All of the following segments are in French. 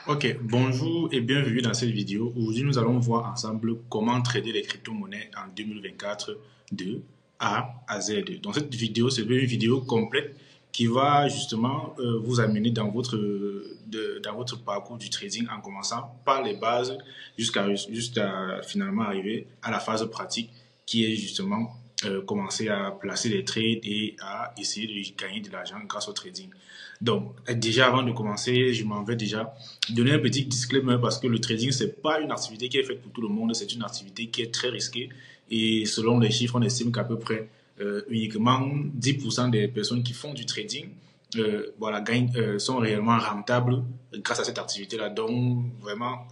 Ok, bonjour et bienvenue dans cette vidéo. Aujourd'hui, nous allons voir ensemble comment trader les crypto-monnaies en 2024 de A à Z. Dans cette vidéo, c'est une vidéo complète qui va justement vous amener dans votre parcours du trading en commençant par les bases jusqu'à finalement arriver à la phase pratique qui est justement commencer à placer des trades et à essayer de gagner de l'argent grâce au trading. Donc, déjà avant de commencer, je m'en vais déjà donner un petit disclaimer parce que le trading, c'est pas une activité qui est faite pour tout le monde, c'est une activité qui est très risquée et selon les chiffres, on estime qu'à peu près uniquement 10% des personnes qui font du trading sont réellement rentables grâce à cette activité-là. Donc, vraiment,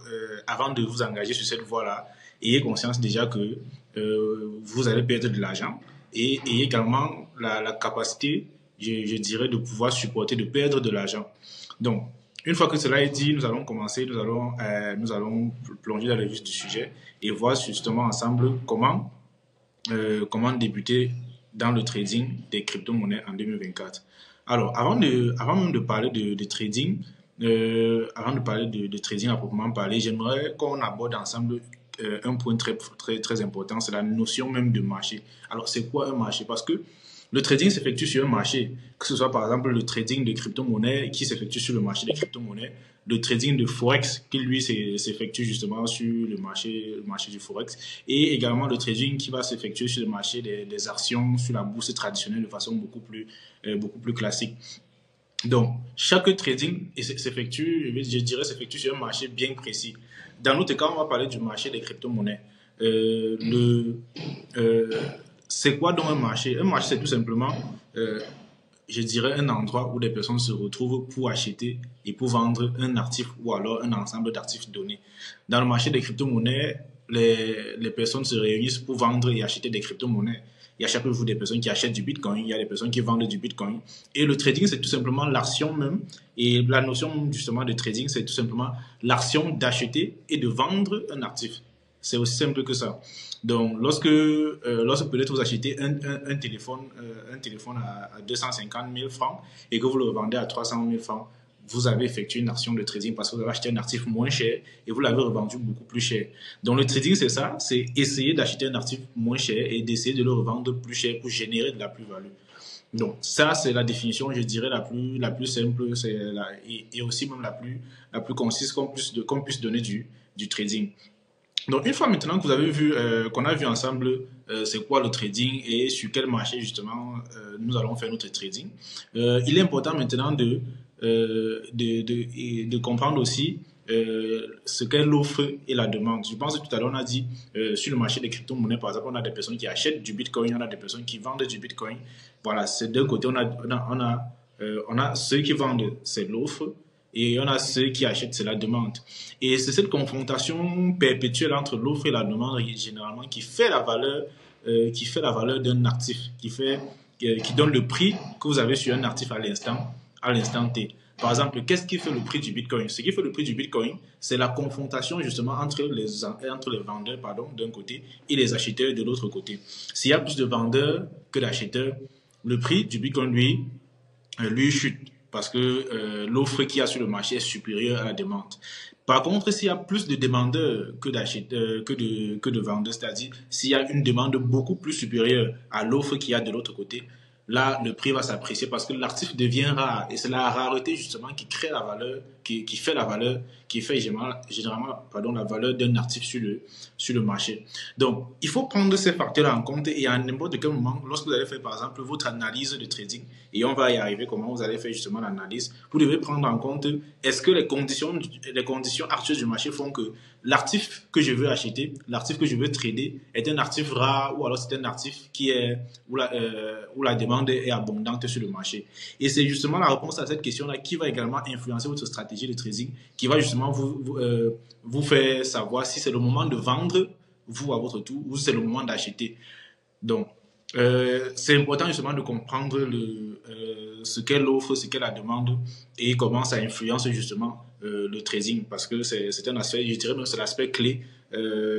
avant de vous engager sur cette voie-là, ayez conscience déjà que vous allez perdre de l'argent et ayez également la capacité, je dirais, de pouvoir supporter de perdre de l'argent. Donc, une fois que cela est dit, nous allons commencer, nous allons plonger dans le vif du sujet et voir justement ensemble comment débuter dans le trading des crypto-monnaies en 2024. Alors, avant même de parler de trading, avant de parler de trading à proprement parler, j'aimerais qu'on aborde ensemble un point très important, c'est la notion même de marché. Alors, c'est quoi un marché? Parce que le trading s'effectue sur un marché, que ce soit par exemple le trading de crypto-monnaies qui s'effectue sur le marché des crypto-monnaies, le trading de Forex qui lui s'effectue justement sur le marché du Forex, et également le trading qui va s'effectuer sur le marché des actions, sur la bourse traditionnelle de façon beaucoup plus classique. Donc, chaque trading s'effectue, je dirais, s'effectue sur un marché bien précis. Dans notre cas, on va parler du marché des crypto-monnaies. Euh, le, euh, c'est quoi donc un marché? Un marché, c'est tout simplement, je dirais, un endroit où des personnes se retrouvent pour acheter et pour vendre un actif ou alors un ensemble d'actifs donnés. Dans le marché des crypto-monnaies, les personnes se réunissent pour vendre et acheter des crypto-monnaies. Il y a chaque jour des personnes qui achètent du Bitcoin, il y a des personnes qui vendent du Bitcoin. Et le trading, c'est tout simplement l'action même. Et la notion justement de trading, c'est tout simplement l'action d'acheter et de vendre un actif. C'est aussi simple que ça. Donc, lorsque peut-être vous achetez un téléphone à 250 000 francs et que vous le revendez à 300 000 francs, vous avez effectué une action de trading parce que vous avez acheté un actif moins cher et vous l'avez revendu beaucoup plus cher. Donc, le trading, c'est ça, c'est essayer d'acheter un actif moins cher et d'essayer de le revendre plus cher pour générer de la plus-value. Donc, ça, c'est la définition, je dirais, la plus simple et aussi même la plus concise qu'on puisse donner du trading. Donc, une fois maintenant que vous avez vu, qu'on a vu ensemble c'est quoi le trading et sur quel marché justement nous allons faire notre trading, il est important maintenant de comprendre aussi ce qu'est l'offre et la demande. Je pense que tout à l'heure on a dit sur le marché des crypto-monnaies, par exemple, on a des personnes qui achètent du Bitcoin, on a des personnes qui vendent du Bitcoin. Voilà, c'est d'un côté, on a ceux qui vendent, c'est l'offre, et on a ceux qui achètent, c'est la demande. Et c'est cette confrontation perpétuelle entre l'offre et la demande généralement qui fait la valeur d'un actif, qui donne le prix que vous avez sur un actif à l'instant T. Par exemple, qu'est-ce qui fait le prix du Bitcoin? Ce qui fait le prix du Bitcoin, c'est la confrontation justement entre les vendeurs pardon, d'un côté et les acheteurs de l'autre côté. S'il y a plus de vendeurs que d'acheteurs, le prix du Bitcoin, lui chute parce que l'offre qu'il y a sur le marché est supérieure à la demande. Par contre, s'il y a plus de demandeurs que d'acheteurs, que de vendeurs, c'est-à-dire s'il y a une demande beaucoup plus supérieure à l'offre qu'il y a de l'autre côté, là, le prix va s'apprécier parce que l'actif devient rare. Et c'est la rareté, justement, qui crée la valeur, qui fait la valeur, qui fait généralement pardon, la valeur d'un actif sur le marché. Donc, il faut prendre ces facteurs-là en compte et à n'importe quel moment, lorsque vous allez faire, par exemple, votre analyse de trading, et on va y arriver, comment vous allez faire justement l'analyse, vous devez prendre en compte est-ce que les conditions actuelles du marché font que l'actif que je veux acheter, l'actif que je veux trader est un actif rare ou alors c'est un actif où la demande est abondante sur le marché. Et c'est justement la réponse à cette question-là qui va également influencer votre stratégie de trading, qui va justement vous faire savoir si c'est le moment de vendre, vous à votre tour, ou si c'est le moment d'acheter. Donc, c'est important justement de comprendre ce qu'est l'offre, ce qu'est la demande et comment ça influence justement le trading parce que c'est un aspect, je dirais même c'est l'aspect clé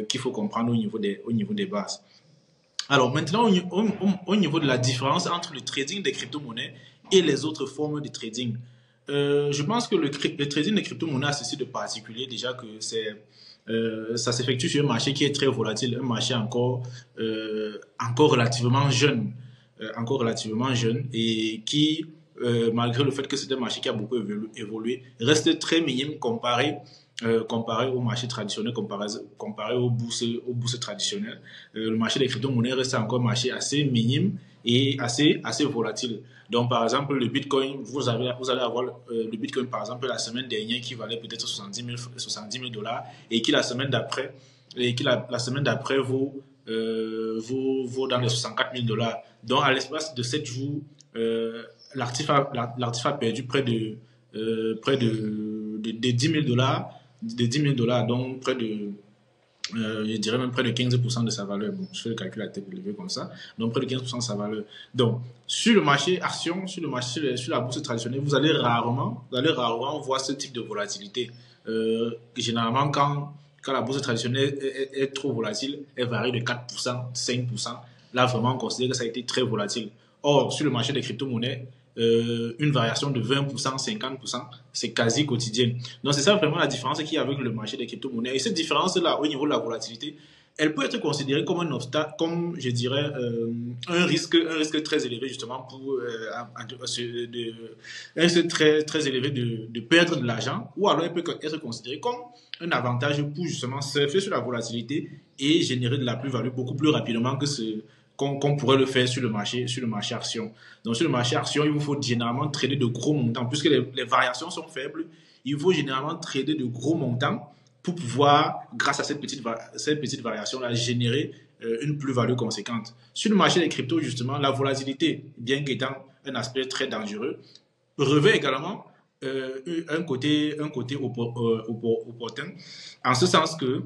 qu'il faut comprendre au niveau des bases. Alors maintenant, au niveau de la différence entre le trading des crypto-monnaies et les autres formes de trading. Je pense que le trading des crypto-monnaies a ceci de particulier déjà que ça s'effectue sur un marché qui est très volatile, un marché encore relativement jeune, et qui, malgré le fait que c'est un marché qui a beaucoup évolué, reste très minime comparé au marché traditionnel, comparé aux bourses traditionnelles. Le marché des crypto-monnaies reste encore un marché assez minime et assez volatile. Donc, par exemple, le Bitcoin, vous allez avoir le Bitcoin, par exemple, la semaine dernière qui valait peut-être 70 000 dollars et qui la semaine d'après vaut dans les 64 000 dollars. Donc, à l'espace de 7 jours, l'actif a perdu près de 10 000 dollars, donc je dirais même près de 15% de sa valeur. Bon, je fais le calcul à tête élevée comme ça. Donc, près de 15% de sa valeur. Donc, sur le marché action, sur la bourse traditionnelle, vous allez rarement voir ce type de volatilité. Généralement, quand la bourse traditionnelle est trop volatile, elle varie de 4%, 5%. Là, vraiment, on considère que ça a été très volatile. Or, sur le marché des crypto-monnaies, une variation de 20%, 50%, c'est quasi quotidienne. Donc, c'est ça vraiment la différence qu'il y a avec le marché des crypto-monnaies. Et cette différence-là, au niveau de la volatilité, elle peut être considérée comme un obstacle, comme je dirais, un risque très élevé justement un risque très élevé de perdre de l'argent, ou alors elle peut être considérée comme un avantage pour justement surfer sur la volatilité et générer de la plus-value beaucoup plus rapidement que qu'on pourrait le faire sur le marché action. Donc sur le marché action, il vous faut généralement trader de gros montants. Puisque les variations sont faibles, il faut généralement trader de gros montants pour pouvoir, grâce à cette petite variation-là, générer une plus-value conséquente. Sur le marché des cryptos, justement, la volatilité, bien qu'étant un aspect très dangereux, revêt également un côté opportun, en ce sens que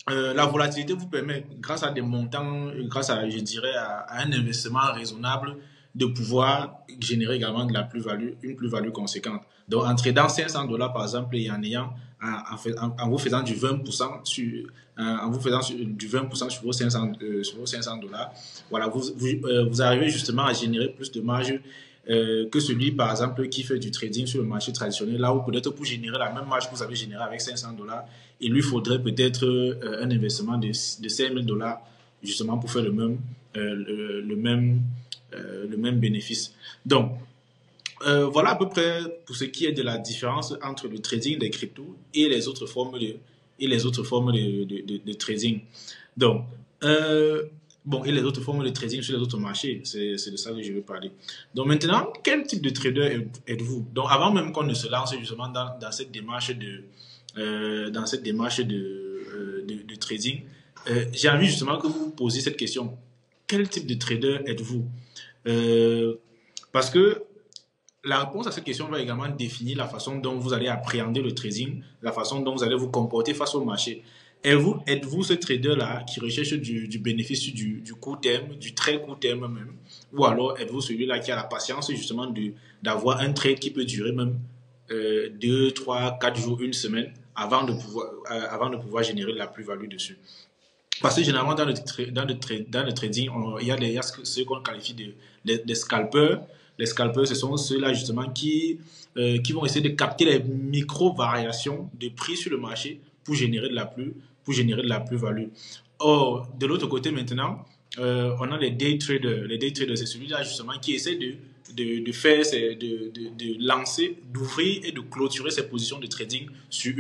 la volatilité vous permet, grâce à des montants, grâce à, je dirais, à un investissement raisonnable, de pouvoir générer également de la plus-value, une plus-value conséquente. Donc, en tradant 500 dollars, par exemple, et en vous faisant du 20% du 20% sur vos 500 dollars, voilà, vous arrivez justement à générer plus de marge que celui, par exemple, qui fait du trading sur le marché traditionnel, là où peut-être pour générer la même marge que vous avez générée avec 500 dollars, il lui faudrait peut-être un investissement de 5 000 dollars justement pour faire le même bénéfice. Donc, voilà à peu près pour ce qui est de la différence entre le trading des cryptos et les autres formes de trading. Donc, et les autres formes de trading sur les autres marchés, c'est de ça que je veux parler. Donc maintenant, quel type de trader êtes-vous? Donc avant même qu'on ne se lance justement dans cette démarche de trading, j'ai envie justement que vous vous posiez cette question. Quel type de trader êtes-vous? Parce que la réponse à cette question va également définir la façon dont vous allez appréhender le trading, la façon dont vous allez vous comporter face au marché. Êtes-vous ce trader-là qui recherche du bénéfice du court terme, du très court terme même? Ou alors êtes-vous celui-là qui a la patience justement d'avoir un trade qui peut durer même 2, 3, 4 jours, une semaine avant de pouvoir générer de la plus-value dessus? Parce que généralement dans le trading, il y a ce qu'on qualifie de scalpers. Les scalpers, ce sont ceux-là justement qui vont essayer de capter les micro-variations de prix sur le marché pour générer de la plus-value. Or, de l'autre côté maintenant, on a les day traders. Les day traders, c'est celui-là justement qui essaie de lancer, d'ouvrir et de clôturer ses positions de trading sur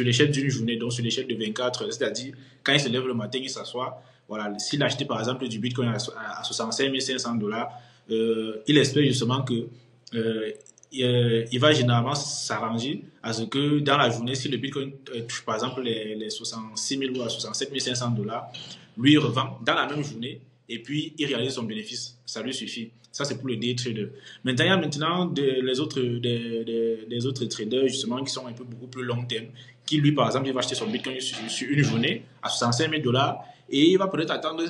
l'échelle d'une journée, donc sur l'échelle de 24 heures. C'est-à-dire, quand il se lève le matin, il s'assoit. Voilà, s'il a acheté par exemple du Bitcoin à 65 500 dollars, il espère justement que il va généralement s'arranger à ce que dans la journée, si le Bitcoin touche par exemple les 66 000 ou à 67 500 dollars, lui il revend dans la même journée et puis il réalise son bénéfice. Ça lui suffit. Ça, c'est pour le day trader. Maintenant, il y a maintenant les autres traders justement qui sont un peu beaucoup plus long terme, qui lui, par exemple, il va acheter son Bitcoin sur une journée à 65 000 dollars et il va peut-être attendre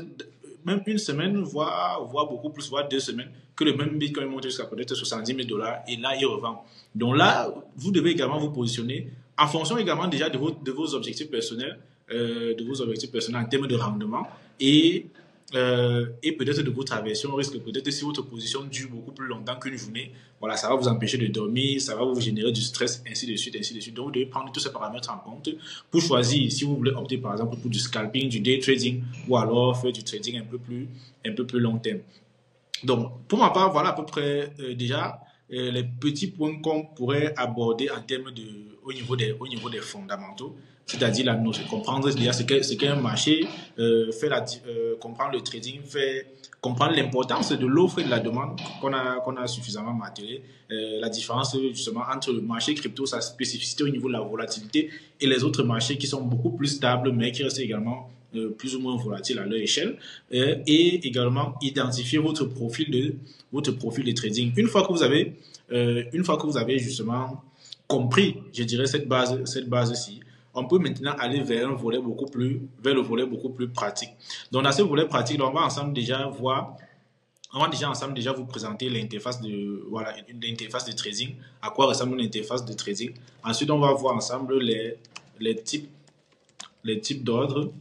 même une semaine, voire beaucoup plus, voire 2 semaines, que le même Bitcoin monte jusqu'à peut-être 70 000 dollars et là, il revend. Donc là, vous devez également vous positionner en fonction également déjà de vos objectifs personnels, en termes de rendement et et peut-être de votre aversion au risque, peut-être si votre position dure beaucoup plus longtemps qu'une journée, voilà, ça va vous empêcher de dormir, ça va vous générer du stress, ainsi de suite, ainsi de suite. Donc, vous devez prendre tous ces paramètres en compte pour choisir si vous voulez opter par exemple pour du scalping, du day trading ou alors faire du trading un peu plus long terme. Donc, pour ma part, voilà à peu près déjà les petits points qu'on pourrait aborder en termes de, au niveau des fondamentaux, c'est-à-dire la notion, comprendre déjà ce qu'est un marché, comprendre le trading, comprendre l'importance de l'offre et de la demande qu'on a suffisamment martelé, la différence justement entre le marché crypto, sa spécificité au niveau de la volatilité et les autres marchés qui sont beaucoup plus stables mais qui restent également plus ou moins volatile à leur échelle, et également identifier votre profil de trading. Une fois que vous avez justement compris, je dirais cette base-ci, on peut maintenant aller vers vers le volet beaucoup plus pratique. Donc dans ce volet pratique, on va ensemble déjà vous présenter l'interface l'interface de trading, à quoi ressemble une interface de trading. Ensuite, on va voir ensemble les les types d'ordres.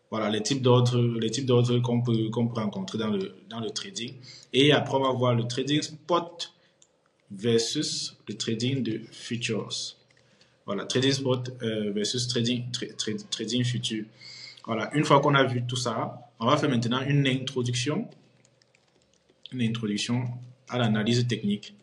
Voilà, les types d'ordres qu'on peut rencontrer dans le trading. Et après, on va voir le trading spot versus le trading de futures. Voilà, trading spot versus trading future. Voilà, une fois qu'on a vu tout ça, on va faire maintenant une introduction à l'analyse technique.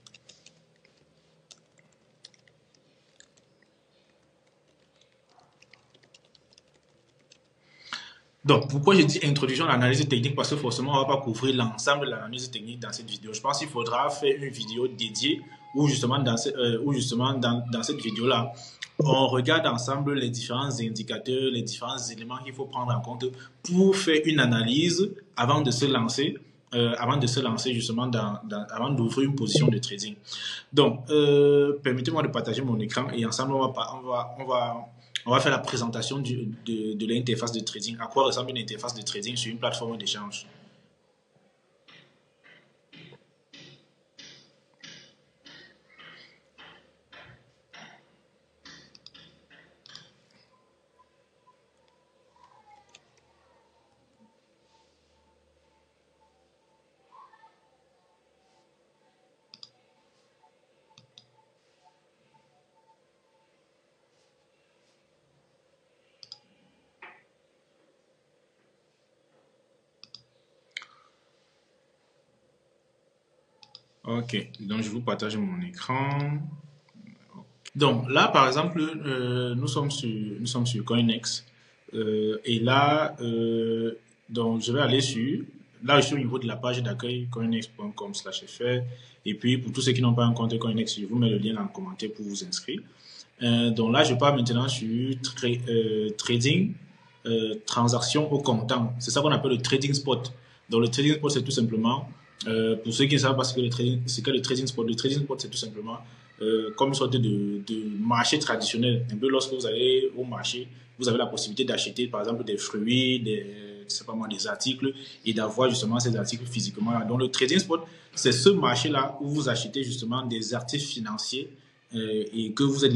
Donc, pourquoi je dis introduction à l'analyse technique? Parce que forcément, on ne va pas couvrir l'ensemble de l'analyse technique dans cette vidéo. Je pense qu'il faudra faire une vidéo dédiée où justement dans cette vidéo-là, on regarde ensemble les différents indicateurs, les différents éléments qu'il faut prendre en compte pour faire une analyse avant de se lancer. Avant de se lancer justement avant d'ouvrir une position de trading. Donc, permettez-moi de partager mon écran et ensemble, on va faire la présentation de l'interface de trading. À quoi ressemble une interface de trading sur une plateforme d'échange? Ok, donc je vous partage mon écran. Donc là, par exemple, nous sommes sur CoinEx. Et là, donc je vais aller là je suis au niveau de la page d'accueil coinex.com/fr. Et puis pour tous ceux qui n'ont pas un compte CoinEx, je vous mets le lien dans le commentaire pour vous inscrire. Donc là, je pars maintenant sur trading, transaction au comptant. C'est ça qu'on appelle le trading spot. Donc le trading spot, c'est tout simplement, pour ceux qui ne savent pas ce que le trading spot, c'est tout simplement comme une sorte de marché traditionnel. Un peu lorsque vous allez au marché, vous avez la possibilité d'acheter par exemple des fruits, des articles et d'avoir justement ces articles physiquement là. Donc le trading spot, c'est ce marché-là où vous achetez justement des actifs financiers et que vous êtes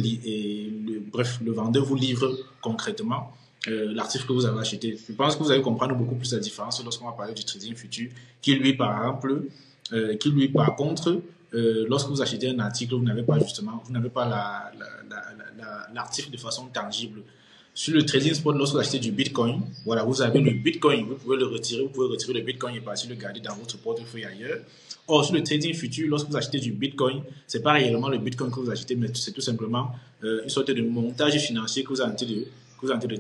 bref, le vendeur vous livre concrètement l'article que vous avez acheté. Je pense que vous allez comprendre beaucoup plus la différence lorsqu'on va parler du trading futur, qui lui par exemple, par contre, lorsque vous achetez un article, vous n'avez pas l'article de façon tangible. Sur le trading spot, lorsque vous achetez du Bitcoin, voilà, vous avez le Bitcoin, vous pouvez retirer le Bitcoin et partir le garder dans votre portefeuille ailleurs. Or, sur le trading futur, lorsque vous achetez du Bitcoin, c'est pas réellement le Bitcoin que vous achetez, mais c'est tout simplement une sorte de montage financier que vous êtes en train de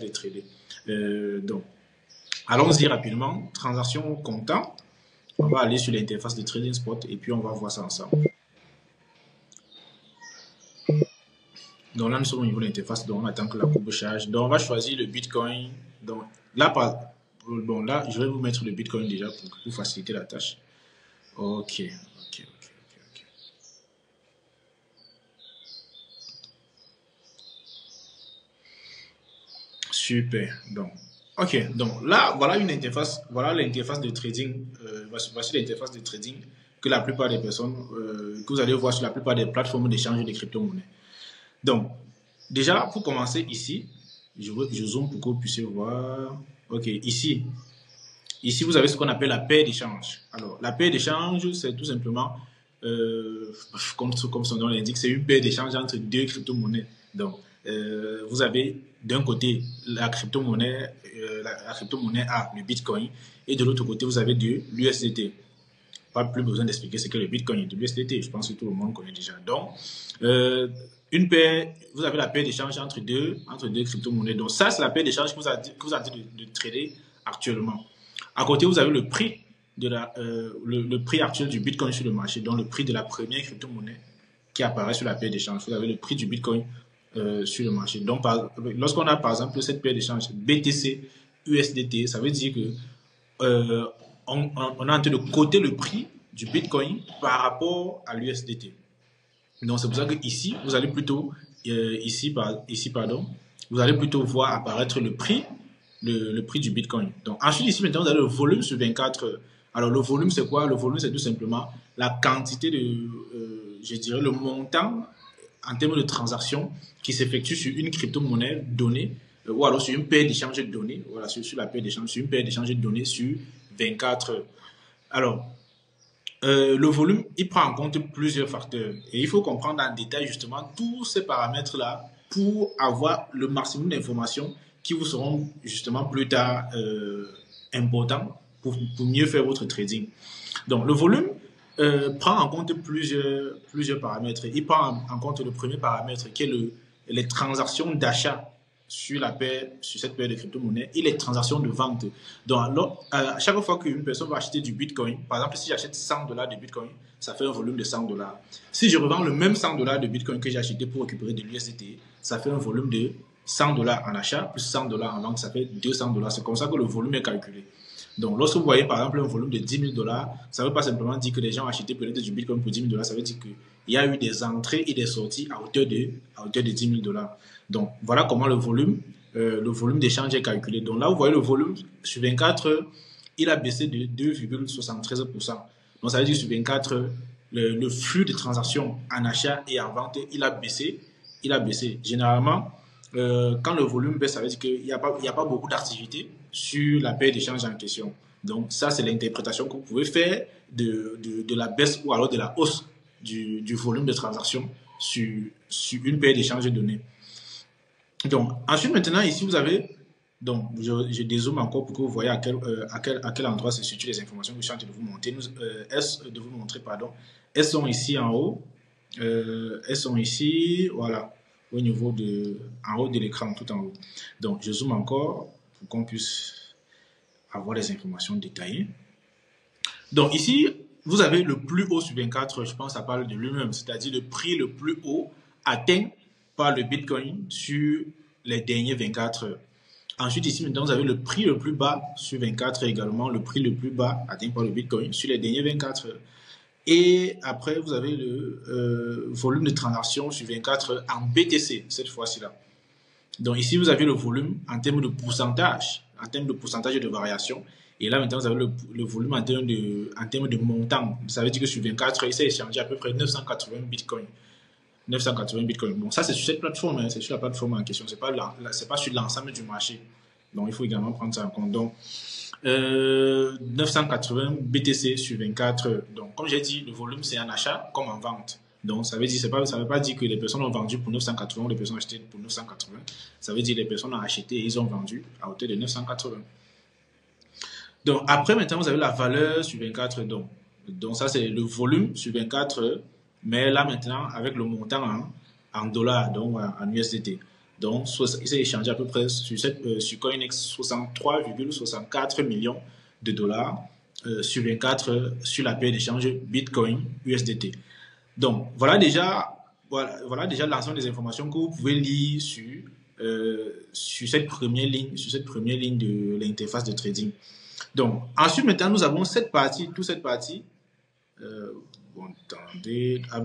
trader. Donc, allons-y rapidement. Transaction comptant. On va aller sur l'interface de trading spot et puis on va voir ça ensemble. Donc là, nous sommes au niveau de l'interface, donc on attend que la courbe charge. Donc on va choisir le Bitcoin. Donc là, je vais vous mettre le Bitcoin déjà pour faciliter la tâche. Ok. Super. Donc là, voilà l'interface de trading. Voici l'interface de trading que la plupart des personnes, que vous allez voir sur la plupart des plateformes d'échange de crypto-monnaies. Donc, déjà, pour commencer ici, je zoome pour que vous puissiez voir. Ok, ici, Ici, vous avez ce qu'on appelle la paire d'échange. Alors, la paire d'échange, c'est tout simplement, comme son nom l'indique, c'est une paire d'échange entre deux crypto-monnaies. Donc, vous avez d'un côté la crypto-monnaie, la crypto-monnaie A, le Bitcoin, et de l'autre côté, vous avez de l'USDT. Pas plus besoin d'expliquer ce que le Bitcoin et l'USDT. Je pense que tout le monde connaît déjà. Donc, une paire, vous avez la paire d'échange entre deux crypto-monnaies. Donc, ça, c'est la paire d'échange que vous avez dit de trader actuellement. À côté, vous avez le prix le prix actuel du Bitcoin sur le marché, donc le prix de la première crypto-monnaie qui apparaît sur la paire d'échange. Vous avez le prix du Bitcoin sur le marché. Donc, lorsqu'on a par exemple cette paire d'échange BTC USDT, ça veut dire que on est en train de coter le prix du Bitcoin par rapport à l'USDT. Donc, c'est pour ça que ici, vous allez plutôt, vous allez plutôt voir apparaître le prix du Bitcoin. Donc, ensuite, ici, maintenant, vous avez le volume sur 24 heures. Alors, le volume, c'est quoi? Le volume, c'est tout simplement la quantité je dirais, le montant en termes de transactions qui s'effectue sur une crypto-monnaie donnée, ou alors sur une paire d'échanges donnés, voilà, sur la paire d'échanges, sur une paire d'échanges donnée sur 24 heures. Alors, le volume, il prend en compte plusieurs facteurs. Et il faut comprendre en détail justement tous ces paramètres-là pour avoir le maximum d'informations qui vous seront justement plus tard importants pour mieux faire votre trading. Donc, le volume prend en compte plusieurs paramètres. Il prend en compte le premier paramètre qui est les transactions d'achat sur cette paire de crypto-monnaies et les transactions de vente. Donc, à chaque fois qu'une personne va acheter du Bitcoin, par exemple, si j'achète $100 de Bitcoin, ça fait un volume de $100. Si je revends le même $100 de Bitcoin que j'ai acheté pour récupérer de l'USDT, ça fait un volume de $100 en achat plus $100 en vente, ça fait $200. C'est comme ça que le volume est calculé. Donc, lorsque vous voyez par exemple un volume de $10 000, ça ne veut pas simplement dire que les gens ont acheté peut-être du Bitcoin pour $10 000, ça veut dire qu'il y a eu des entrées et des sorties à hauteur de $10 000. Donc, voilà comment le volume d'échange est calculé. Donc là, vous voyez le volume sur 24 heures, il a baissé de 2,73%. Donc, ça veut dire sur 24 heures, le flux de transactions en achat et en vente, il a baissé. Généralement, quand le volume baisse, ça veut dire qu'il n'y a pas beaucoup d'activité sur la paire d'échange en question. Donc, ça, c'est l'interprétation que vous pouvez faire de la baisse ou alors de la hausse du volume de transactions sur une paire d'échanges donnée. Donc, ensuite, maintenant, ici, vous avez, donc, je dézoome encore pour que vous voyez à quel endroit se situent les informations que je suis en train de vous montrer. Elles sont ici en haut. Elles sont ici, voilà, en haut de l'écran, tout en haut. Donc, je zoome encore pour qu'on puisse avoir les informations détaillées. Donc, ici, vous avez le plus haut sur 24 heures, je pense que ça parle de lui-même, c'est-à-dire le prix le plus haut atteint par le Bitcoin sur les derniers 24 heures. Ensuite, ici, maintenant, vous avez le prix le plus bas sur 24 heures également, le prix le plus bas atteint par le Bitcoin sur les derniers 24 heures. Et après, vous avez le volume de transactions sur 24 heures en BTC, cette fois-ci-là. Donc ici, vous avez le volume en termes de pourcentage de variation. Et là, maintenant, vous avez le volume en termes de montant. Ça veut dire que sur 24 heures, il s'est échangé à peu près 980 Bitcoin. 980 Bitcoin. Bon, ça, c'est sur cette plateforme, hein, c'est sur la plateforme en question. C'est pas sur l'ensemble du marché. Donc, il faut également prendre ça en compte. Donc, 980 BTC sur 24 heures. Donc, comme j'ai dit, le volume, c'est en achat comme en vente. Donc, ça veut pas dire que les personnes ont vendu pour 980 ou les personnes ont acheté pour 980. Ça veut dire que les personnes ont acheté et ils ont vendu à hauteur de 980. Donc, après, maintenant, vous avez la valeur sur 24 heures. Donc ça, c'est le volume sur 24 heures. Mais là, maintenant, avec le montant en dollars, donc en USDT. Donc, il s'est échangé à peu près sur CoinEx 63,64 millions de dollars sur 24 heures sur la paire d'échange Bitcoin USDT. Donc, voilà déjà l'ensemble des informations que vous pouvez lire sur cette première ligne de l'interface de trading. Donc, ensuite, maintenant, nous avons toute cette partie.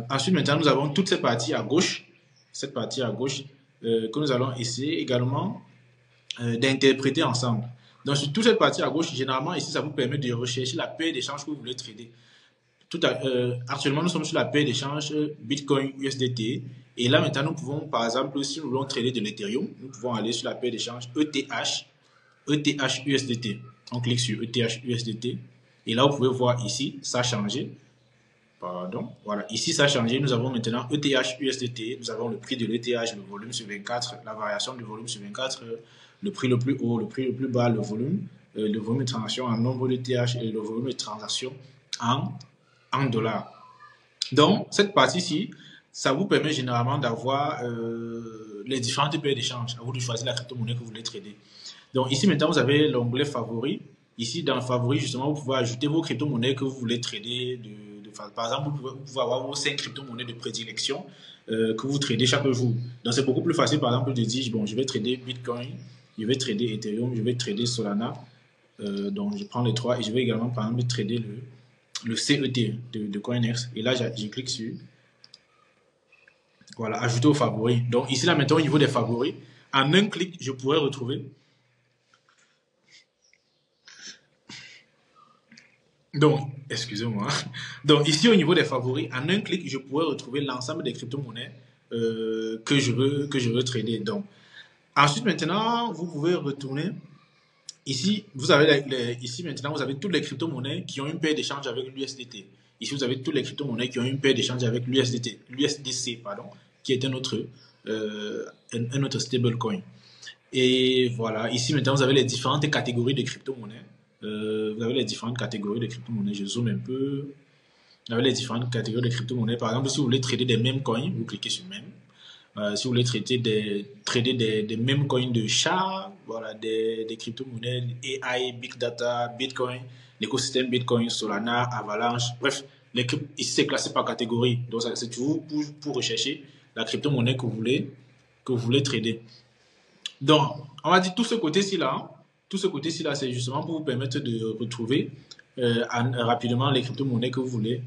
Ensuite, maintenant, nous avons toute cette partie à gauche, que nous allons essayer également d'interpréter ensemble. Donc, sur toute cette partie à gauche, généralement, ici, ça vous permet de rechercher la paire d'échange que vous voulez trader. Actuellement, nous sommes sur la paire d'échange Bitcoin USDT. Et là, maintenant, nous pouvons, par exemple, si nous voulons trader de l'Ethereum, nous pouvons aller sur la paire d'échange ETH USDT. On clique sur ETH USDT. Et là, vous pouvez voir ici, ça a changé. Pardon. Voilà, ici, ça a changé. Nous avons maintenant ETH USDT. Nous avons le prix de l'ETH, le volume sur 24, la variation du volume sur 24, le prix le plus haut, le prix le plus bas, le volume de transaction en nombre d'ETH et le volume de transaction en dollars. Donc, cette partie-ci, ça vous permet généralement d'avoir les différentes paires d'échange. À vous de choisir la crypto-monnaie que vous voulez trader. Donc, ici, maintenant, vous avez l'onglet favoris. Ici, dans favoris, justement, vous pouvez ajouter vos crypto-monnaies que vous voulez trader. Par exemple, vous pouvez avoir vos 5 crypto-monnaies de prédilection que vous tradez chaque jour. Donc, c'est beaucoup plus facile, par exemple, de dire, bon, je vais trader Bitcoin, je vais trader Ethereum, je vais trader Solana. Donc, je prends les 3 et je vais également, par exemple, trader le CET de CoinEx. Et là, je clique sur, voilà, ajouter aux favoris. Donc, ici, là, maintenant, au niveau des favoris, en un clic, je pourrais retrouver. Donc, excusez-moi. Donc, ici, au niveau des favoris, en un clic, je pourrais retrouver l'ensemble des crypto-monnaies que je veux trader. Donc, ensuite, maintenant, vous pouvez retourner. Ici, vous avez ici, maintenant, vous avez toutes les crypto-monnaies qui ont une paire d'échange avec l'USDT. Ici, vous avez toutes les crypto-monnaies qui ont une paire d'échange avec l'USDC, pardon, qui est un autre stablecoin. Et voilà, ici, maintenant, vous avez les différentes catégories de crypto-monnaies. Vous avez les différentes catégories de crypto-monnaies. Je zoome un peu. Vous avez les différentes catégories de crypto-monnaies. Par exemple, si vous voulez trader des mêmes coins, vous cliquez sur même. Si vous voulez trader des mêmes coins de chat, voilà, des crypto-monnaies, AI, Big Data, Bitcoin, l'écosystème Bitcoin, Solana, Avalanche, bref, ici c'est classé par catégorie. Donc c'est toujours pour rechercher la crypto-monnaie que vous voulez trader. Donc, on va dire tout ce côté-ci là, c'est justement pour vous permettre de retrouver rapidement les crypto-monnaies que vous voulez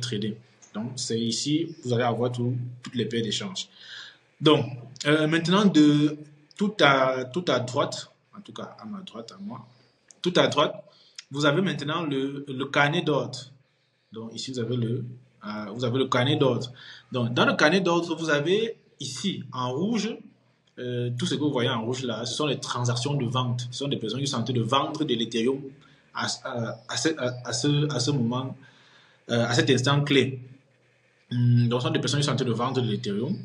trader. Donc, c'est ici, vous allez avoir toutes les paires d'échange. Donc, maintenant, tout à droite, en tout cas à ma droite, à moi, tout à droite, vous avez maintenant le carnet d'ordre. Donc, ici, vous avez le carnet d'ordre. Donc, dans le carnet d'ordre, vous avez ici, en rouge, tout ce que vous voyez en rouge là, ce sont les transactions de vente. Ce sont des personnes qui sont en train de vendre de l'Ethereum à ce moment, à cet instant clé. Donc, ce sont des personnes qui sont en train de vendre de l'Ethereum.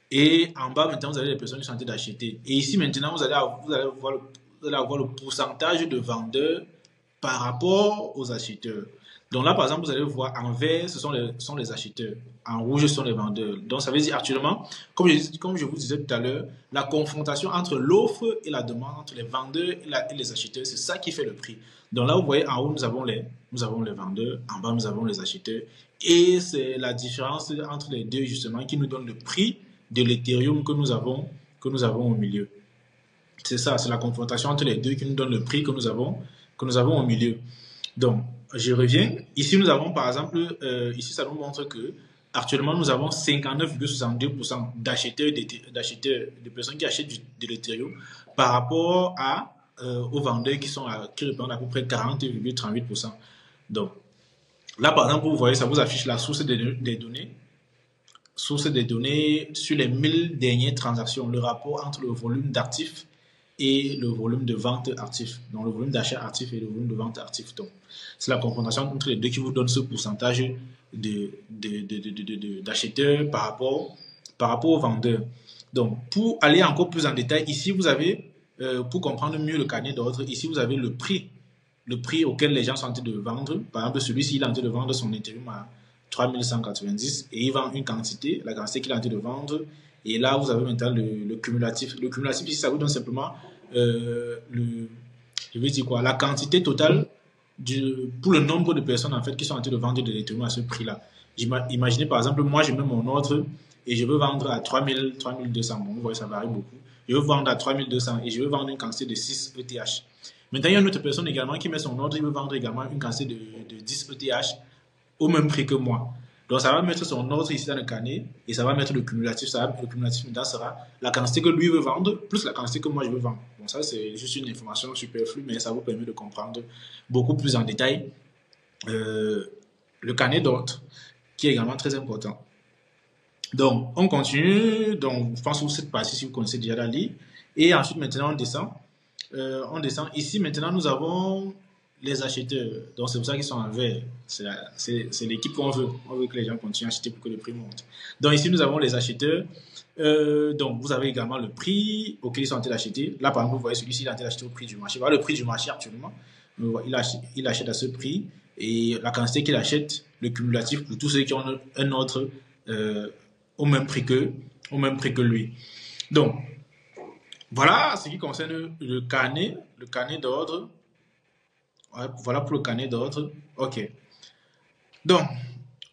Et en bas, maintenant, vous avez les personnes qui sont en train d'acheter. Et ici, maintenant, vous allez avoir le pourcentage de vendeurs par rapport aux acheteurs. Donc là, par exemple, vous allez voir en vert, ce sont les acheteurs. En rouge, ce sont les vendeurs. Donc, ça veut dire actuellement, comme je vous disais tout à l'heure, la confrontation entre l'offre et la demande, entre les vendeurs et les acheteurs, c'est ça qui fait le prix. Donc là, vous voyez, en haut, nous avons les vendeurs. En bas, nous avons les acheteurs. Et c'est la différence entre les deux, justement, qui nous donne le prix de l'Ethereum que nous avons au milieu. C'est ça, c'est la confrontation entre les deux qui nous donne le prix que nous avons au milieu. Donc, je reviens. Ici, nous avons par exemple, ici, ça nous montre que actuellement, nous avons 59,62% d'acheteurs, de personnes qui achètent de l'Ethereum par rapport aux vendeurs qui représentent à peu près 40,38%. Donc, là, par exemple, vous voyez, ça vous affiche la source des données. Source des données sur les 1000 dernières transactions, le rapport entre le volume d'actifs et le volume de vente actif. Donc, le volume d'achat actif et le volume de vente actif. Donc, c'est la confrontation entre les deux qui vous donne ce pourcentage d'acheteurs par rapport aux vendeurs. Donc, pour aller encore plus en détail, ici, vous avez, pour comprendre mieux le carnet d'ordre, ici, vous avez le prix auquel les gens sont en train de vendre. Par exemple, celui-ci, il est en train de vendre son Ethereum à 3190 et il vend une quantité, la quantité qu'il est en train de vendre. Et là, vous avez maintenant le cumulatif. Le cumulatif, ici, ça vous donne simplement la quantité totale pour le nombre de personnes en fait qui sont en train de vendre de l'Ethereum à ce prix-là. Imaginez par exemple, moi, je mets mon ordre et je veux vendre à 3200. Bon, vous voyez, ça varie beaucoup. Je veux vendre à 3200 et je veux vendre une quantité de 6 ETH. Maintenant, il y a une autre personne également qui met son ordre, il veut vendre également une quantité de 10 ETH au même prix que moi. Donc, ça va mettre son ordre ici dans le carnet et ça va mettre le cumulatif. Le cumulatif, maintenant, sera la quantité que lui veut vendre plus la quantité que moi je veux vendre. Bon, ça, c'est juste une information superflue, mais ça vous permet de comprendre beaucoup plus en détail le carnet d'ordre, qui est également très important. Donc, on continue. Donc, je pense que cette partie, si vous connaissez déjà la lire. Et ensuite, maintenant, on descend. On descend. Ici, maintenant, nous avons les acheteurs. Donc, c'est pour ça qu'ils sont en vert. C'est l'équipe qu'on veut. On veut que les gens continuent à acheter pour que le prix monte. Donc, ici, nous avons les acheteurs. Donc, vous avez également le prix auquel ils sont en train d'acheter. Là, par exemple, vous voyez celui-ci, il est en train d'acheter au prix du marché. Voilà le prix du marché actuellement. Il achète à ce prix. Et la quantité qu'il achète, le cumulatif pour tous ceux qui ont un autre au même prix que lui. Donc, voilà ce qui concerne le carnet d'ordre. Voilà pour le carnet d'ordre. OK. Donc,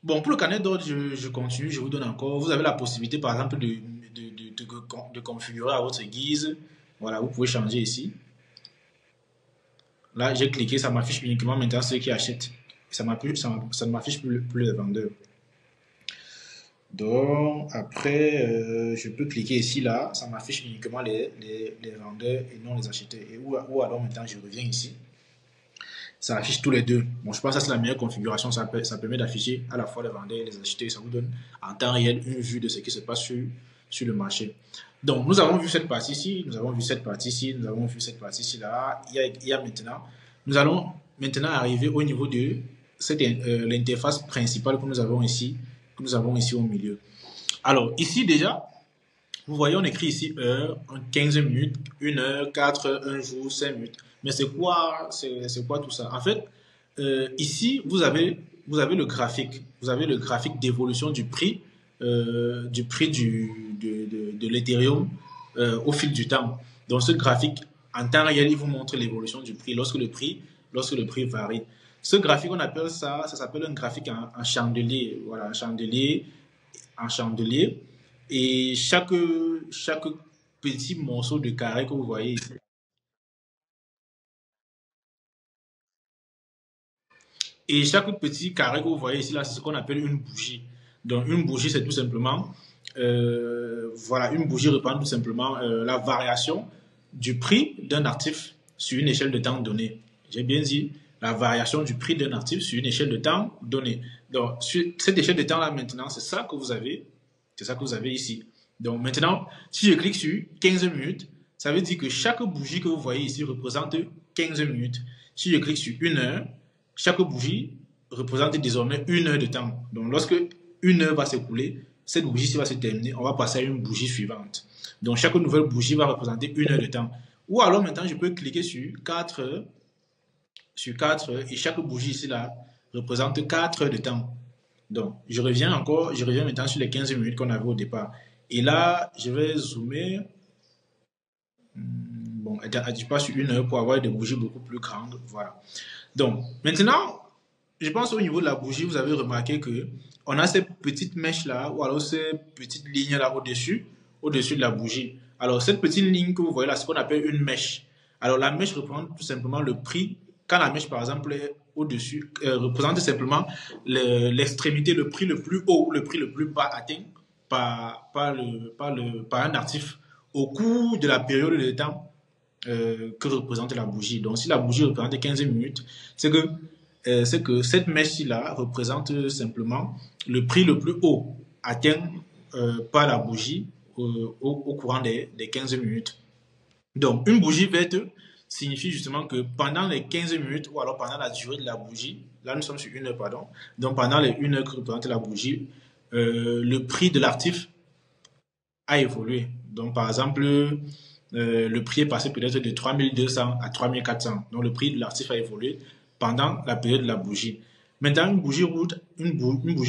bon, pour le carnet d'ordre, je continue, je vous donne encore. Vous avez la possibilité, par exemple, de configurer à votre guise. Voilà, vous pouvez changer ici. Là, j'ai cliqué, ça m'affiche uniquement maintenant ceux qui achètent. Ça ne m'affiche plus les vendeurs. Donc, après, je peux cliquer ici, là, ça m'affiche uniquement les vendeurs et non les acheteurs. Ou alors maintenant, je reviens ici. Ça affiche tous les deux. Bon, je pense que ça, c'est la meilleure configuration. Ça permet d'afficher à la fois les vendeurs et les acheteurs. Ça vous donne en temps réel une vue de ce qui se passe sur le marché. Donc, nous avons vu cette partie ici, nous avons vu cette partie ici, nous avons vu cette partie ici, là. Il y a maintenant, nous allons maintenant arriver au niveau de l'interface principale que nous avons ici au milieu. Alors, ici déjà, vous voyez, on écrit ici heure, 15 minutes, 1 heure, 4 heures, 1 jour, 5 minutes. Mais c'est quoi tout ça? En fait, ici, vous avez le graphique. Vous avez le graphique d'évolution du prix de l'Ethereum au fil du temps. Donc, ce graphique, en temps réel, il vous montre l'évolution du prix lorsque le prix varie. Ce graphique, on appelle ça s'appelle un graphique en chandelier. Voilà, en chandelier. Et chaque petit morceau de carré que vous voyez ici, et chaque petit carré que vous voyez ici, là, c'est ce qu'on appelle une bougie. Donc, une bougie, c'est tout simplement, voilà, une bougie représente tout simplement la variation du prix d'un actif sur une échelle de temps donnée. J'ai bien dit la variation du prix d'un actif sur une échelle de temps donnée. Donc, sur cette échelle de temps-là, maintenant, c'est ça que vous avez. C'est ça que vous avez ici. Donc, maintenant, si je clique sur 15 minutes, ça veut dire que chaque bougie que vous voyez ici représente 15 minutes. Si je clique sur 1 heure, chaque bougie représente désormais 1 heure de temps. Donc, lorsque 1 heure va s'écouler, cette bougie va se terminer, on va passer à une bougie suivante. Donc, chaque nouvelle bougie va représenter 1 heure de temps. Ou alors, maintenant, je peux cliquer sur 4 heures, et chaque bougie ici, là, représente 4 heures de temps. Donc, je reviens maintenant sur les 15 minutes qu'on avait au départ. Et là, je vais zoomer. Bon, je passe sur 1 heure pour avoir des bougies beaucoup plus grandes. Voilà. Donc, maintenant, je pense au niveau de la bougie, vous avez remarqué que on a ces petites mèches là, ou alors ces petites lignes là au-dessus de la bougie. Alors, cette petite ligne que vous voyez là, c'est ce qu'on appelle une mèche. Alors, la mèche représente tout simplement le prix. Quand la mèche, par exemple, est au-dessus, représente simplement l'extrémité, le prix le plus haut, le prix le plus bas atteint par un actif au cours de la période de temps que représente la bougie. Donc, si la bougie représente 15 minutes, c'est que cette mèche-là représente simplement le prix le plus haut atteint par la bougie au courant des 15 minutes. Donc, une bougie verte signifie justement que pendant les 15 minutes ou alors pendant la durée de la bougie, là nous sommes sur 1 heure, pardon, donc pendant les 1 heure que représente la bougie, le prix de l'actif a évolué. Donc, par exemple, le prix est passé peut-être de 3200 à 3400. Donc, le prix de l'actif a évolué pendant la période de la bougie. Maintenant, une bougie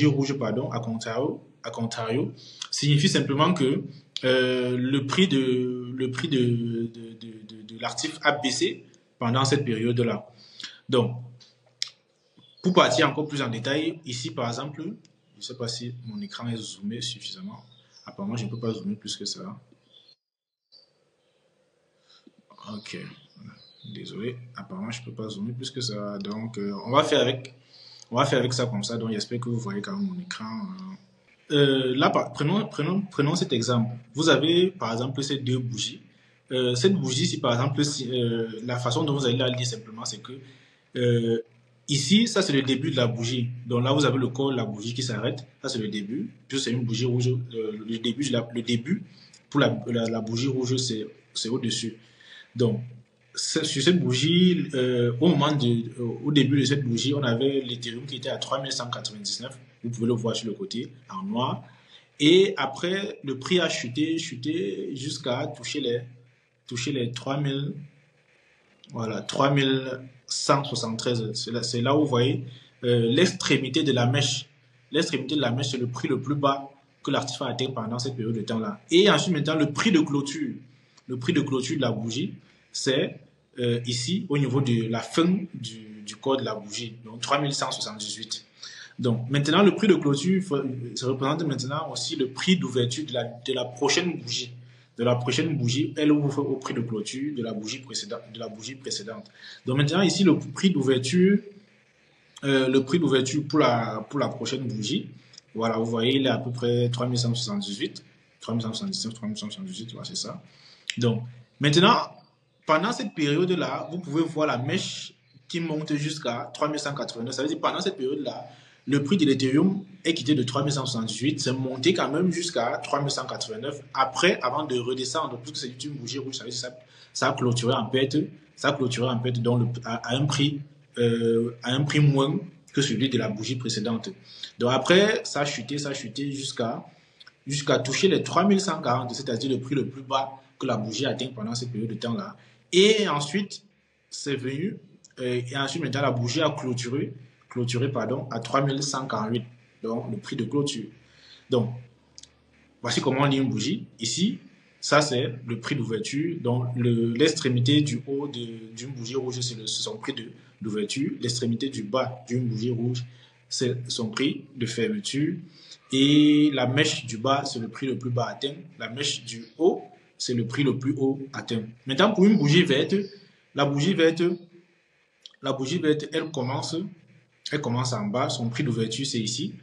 rouge, pardon, à contrario, signifie simplement que le prix de l'actif a baissé pendant cette période-là. Donc, pour partir encore plus en détail, ici, par exemple, je ne sais pas si mon écran est zoomé suffisamment. Apparemment, je ne peux pas zoomer plus que ça. Ok. Désolé. Apparemment, je ne peux pas zoomer plus que ça. Donc, on va faire avec ça comme ça. Donc, j'espère que vous voyez quand même mon écran. Là, prenons cet exemple. Vous avez, par exemple, ces deux bougies. Cette bougie, si par exemple, la façon dont vous allez la lire simplement, c'est que ici, ça c'est le début de la bougie. Donc là, vous avez le corps de la bougie qui s'arrête. Ça c'est le début. Puis c'est une bougie rouge. Le début pour la bougie rouge, c'est au-dessus. Donc, sur cette bougie, au début de cette bougie, on avait l'Ethereum qui était à 3199. Vous pouvez le voir sur le côté en noir. Et après, le prix a chuté jusqu'à toucher les 3000, voilà, 3173. C'est là où vous voyez l'extrémité de la mèche. L'extrémité de la mèche, c'est le prix le plus bas que l'artiste a atteint pendant cette période de temps-là. Et ensuite, maintenant, le prix de clôture. Le prix de clôture de la bougie, c'est ici, au niveau de la fin du corps de la bougie, donc 3178. Donc, maintenant, le prix de clôture ça représente maintenant aussi le prix d'ouverture de la prochaine bougie. De la prochaine bougie, elle ouvre au prix de clôture de la bougie précédente. Donc, maintenant, ici, le prix d'ouverture pour la prochaine bougie, voilà, vous voyez, il est à peu près 3178, 3179, 3178, voilà, c'est ça. Donc, maintenant, pendant cette période-là, vous pouvez voir la mèche qui monte jusqu'à 3189. Ça veut dire pendant cette période-là, le prix de l'Ethereum est quitté de 3178, c'est monté quand même jusqu'à 3189. Après, avant de redescendre, puisque c'est une bougie rouge, ça a clôturé en perte, donc à un prix moins que celui de la bougie précédente. Donc après, ça a chuté jusqu'à toucher les 3140, c'est-à-dire le prix le plus bas que la bougie a atteint pendant cette période de temps-là. Et ensuite, c'est venu, et ensuite maintenant la bougie a clôturé à 3148, donc le prix de clôture. Donc, voici comment on lit une bougie. Ici, ça c'est le prix d'ouverture. Donc, l'extrémité du haut d'une bougie rouge, c'est son prix d'ouverture. L'extrémité du bas d'une bougie rouge, c'est son prix de fermeture. Et la mèche du bas, c'est le prix le plus bas atteint. La mèche du haut, c'est le prix le plus haut atteint. Maintenant, pour une bougie verte, la bougie verte, elle commence en bas. Son prix d'ouverture, c'est ici.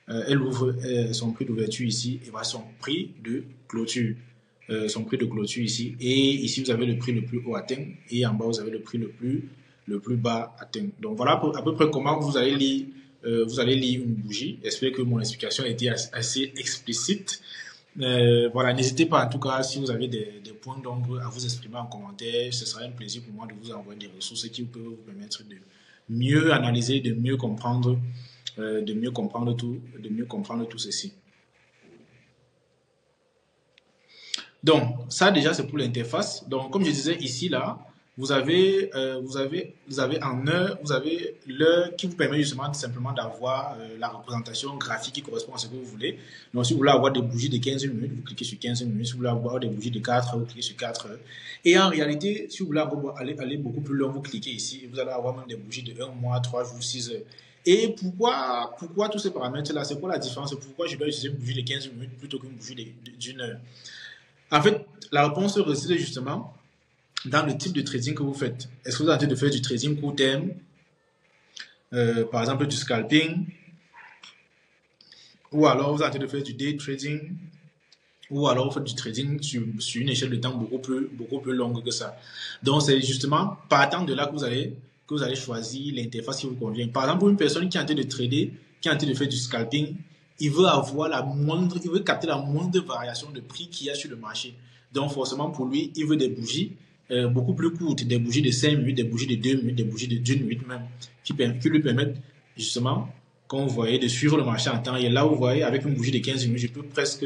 Elle ouvre son prix d'ouverture ici et voilà son prix de clôture. Ici. Et ici, vous avez le prix le plus haut atteint. Et en bas, vous avez le prix le plus bas atteint. Donc, voilà à peu près comment vous allez lire une bougie. J'espère que mon explication a été assez explicite. Voilà, n'hésitez pas en tout cas si vous avez des points d'ombre à vous exprimer en commentaire. Ce sera un plaisir pour moi de vous envoyer des ressources qui peuvent vous permettre de mieux analyser, de mieux comprendre tout ceci. Donc, ça déjà c'est pour l'interface. Donc, comme je disais ici là, vous avez l'heure qui vous permet justement simplement d'avoir la représentation graphique qui correspond à ce que vous voulez. Donc, si vous voulez avoir des bougies de 15 minutes, vous cliquez sur 15 minutes. Si vous voulez avoir des bougies de 4 heures, vous cliquez sur 4 heures. Et en réalité, si vous voulez aller beaucoup plus loin, vous cliquez ici et vous allez avoir même des bougies de 1 mois, 3 jours, 6 heures. Et pourquoi tous ces paramètres-là? C'est quoi la différence? Pourquoi je dois utiliser une bougie de 15 minutes plutôt qu'une bougie d'une heure? En fait, la réponse réside justement dans le type de trading que vous faites. Est-ce que vous êtes en train de faire du trading court terme, par exemple du scalping, ou alors vous êtes en train de faire du day trading, ou alors vous faites du trading sur une échelle de temps beaucoup plus longue que ça. Donc c'est justement partant de là que vous allez choisir l'interface qui vous convient. Par exemple, pour une personne qui est en train de trader, qui est en train de faire du scalping, il veut capter la moindre variation de prix qu'il y a sur le marché. Donc forcément pour lui, il veut des bougies beaucoup plus courtes, des bougies de 5 minutes, des bougies de 2 minutes, des bougies de 1 minute même, qui lui permettent justement, comme vous voyez, de suivre le marché en temps réel. Là, vous voyez, avec une bougie de 15 minutes, je peux presque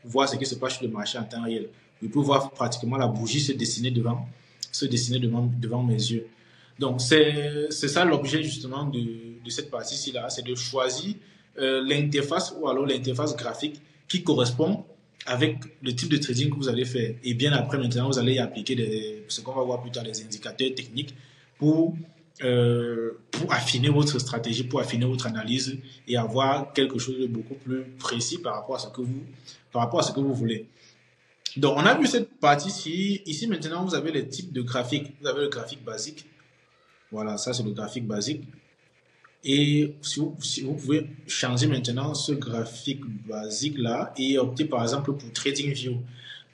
voir ce qui se passe sur le marché en temps réel. Je peux voir pratiquement la bougie se dessiner devant mes yeux. Donc, c'est ça l'objet justement de cette partie-ci là, c'est de choisir l'interface ou alors l'interface graphique qui correspond avec le type de trading que vous allez faire. Et bien après, maintenant, vous allez y appliquer ce qu'on va voir plus tard, des indicateurs techniques pour affiner votre stratégie, pour affiner votre analyse et avoir quelque chose de beaucoup plus précis par rapport à ce que vous voulez. Donc, on a vu cette partie-ci. Ici, maintenant, vous avez les types de graphiques. Vous avez le graphique basique. Voilà, ça, c'est le graphique basique. Et si vous pouvez changer maintenant ce graphique basique-là et opter, par exemple, pour TradingView.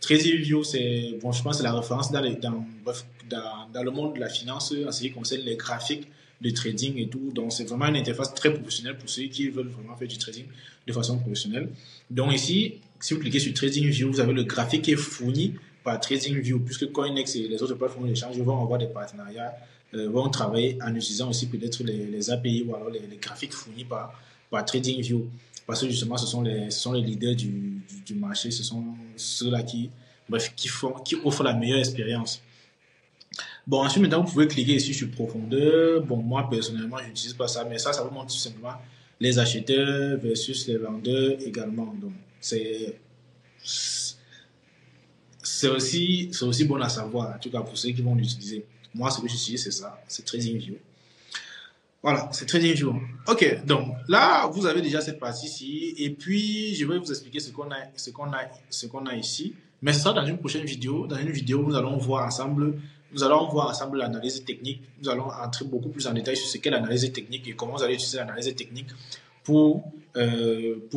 TradingView, je pense que c'est la référence dans le monde de la finance en ce qui concerne les graphiques de trading et tout. Donc, c'est vraiment une interface très professionnelle pour ceux qui veulent vraiment faire du trading de façon professionnelle. Donc, ici, si vous cliquez sur TradingView, vous avez le graphique qui est fourni par TradingView, puisque CoinEx et les autres plateformes d'échange vont avoir des partenariats, vont travailler en utilisant aussi peut-être les API ou alors les graphiques fournis par TradingView. Parce que justement, ce sont les leaders du marché, ce sont ceux-là qui offrent la meilleure expérience. Bon, ensuite, maintenant, vous pouvez cliquer ici sur profondeur. Bon, moi, personnellement, je n'utilise pas ça, mais ça vous montre tout simplement les acheteurs versus les vendeurs également. Donc, c'est aussi bon à savoir, en tout cas pour ceux qui vont l'utiliser. Moi, ce que j'utilise, c'est ça, c'est TradingView. Voilà, c'est TradingView. Ok, donc là, vous avez déjà cette partie-ci, et puis je vais vous expliquer ce qu'on a ici. Mais ce sera dans une prochaine vidéo. Dans une vidéo, nous allons voir ensemble l'analyse technique. Nous allons entrer beaucoup plus en détail sur ce qu'est l'analyse technique et comment vous allez utiliser l'analyse technique pour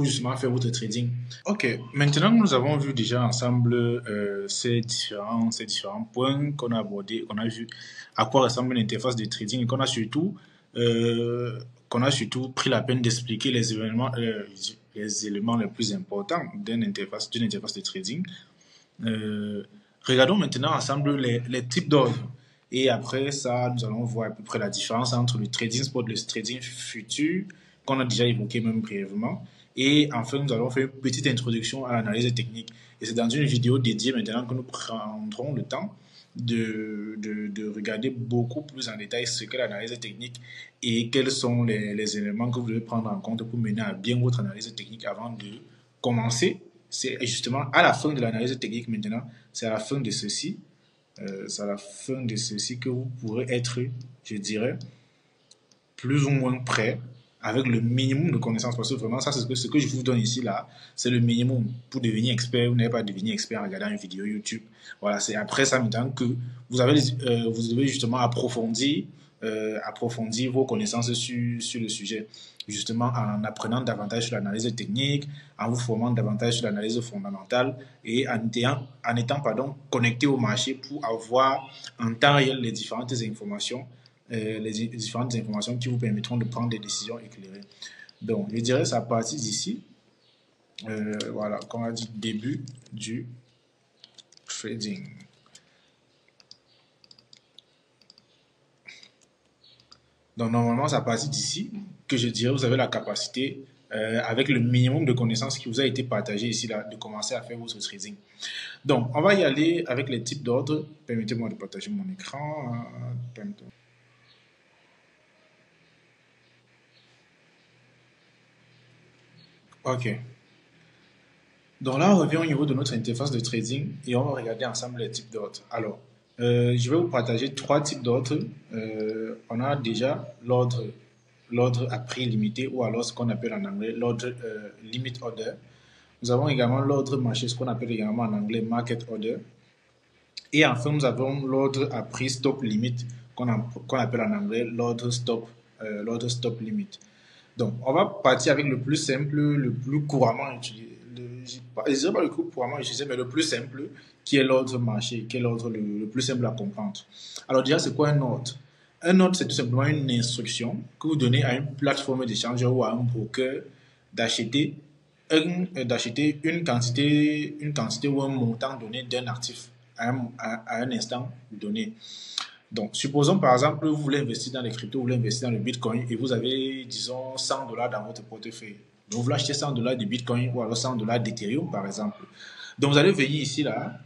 justement faire votre trading. Ok, maintenant nous avons vu déjà ensemble ces différents points qu'on a abordés, qu'on a vu à quoi ressemble une interface de trading et qu'on a surtout pris la peine d'expliquer les éléments les plus importants d'une interface de trading. Regardons maintenant ensemble les types d'ordres. Et après ça, nous allons voir à peu près la différence entre le trading spot et le trading futur, qu'on a déjà évoqué même brièvement. Et enfin, nous allons faire une petite introduction à l'analyse technique. Et c'est dans une vidéo dédiée maintenant que nous prendrons le temps de regarder beaucoup plus en détail ce qu'est l'analyse technique et quels sont les éléments que vous devez prendre en compte pour mener à bien votre analyse technique avant de commencer. C'est justement à la fin de l'analyse technique maintenant, c'est à la fin de ceci, que vous pourrez être, je dirais, plus ou moins prêt avec le minimum de connaissances. Parce que vraiment, ça, c'est ce que je vous donne ici, là, c'est le minimum pour devenir expert. Vous n'avez pas devenir expert en regardant une vidéo YouTube. Voilà, c'est après ça maintenant que vous devez justement approfondir vos connaissances sur le sujet, justement en apprenant davantage sur l'analyse technique, en vous formant davantage sur l'analyse fondamentale et en étant connecté au marché pour avoir en temps réel les différentes informations qui vous permettront de prendre des décisions éclairées. Donc, je dirais ça à partir d'ici. Voilà, comme on a dit, début du trading. Donc, normalement, c'est à partir d'ici que je dirais vous avez la capacité, avec le minimum de connaissances qui vous a été partagé ici, là, de commencer à faire votre trading. Donc, on va y aller avec les types d'ordres. Permettez-moi de partager mon écran. Ok. Donc là, on revient au niveau de notre interface de trading et on va regarder ensemble les types d'ordres. Alors, je vais vous partager 3 types d'ordres. On a déjà l'ordre à prix limité ou alors ce qu'on appelle en anglais l'ordre limit order. Nous avons également l'ordre marché, ce qu'on appelle également en anglais market order. Et enfin, nous avons l'ordre à prix stop limit qu'on appelle en anglais l'ordre stop limit. Donc, on va partir avec le plus simple, le plus couramment utilisé. Je ne dirais pas le plus couramment utilisé, mais le plus simple, qui est l'ordre marché, qui est l'ordre le plus simple à comprendre. Alors déjà, c'est quoi un ordre? Un ordre, c'est tout simplement une instruction que vous donnez à une plateforme d'échange ou à un broker d'acheter une quantité ou un montant donné d'un actif à un instant donné. Donc, supposons par exemple, vous voulez investir dans les cryptos, vous voulez investir dans le Bitcoin et vous avez, disons, $100 dans votre portefeuille. Donc, vous voulez acheter $100 de Bitcoin ou alors $100 d'Ethereum, par exemple. Donc, vous allez venir ici, là.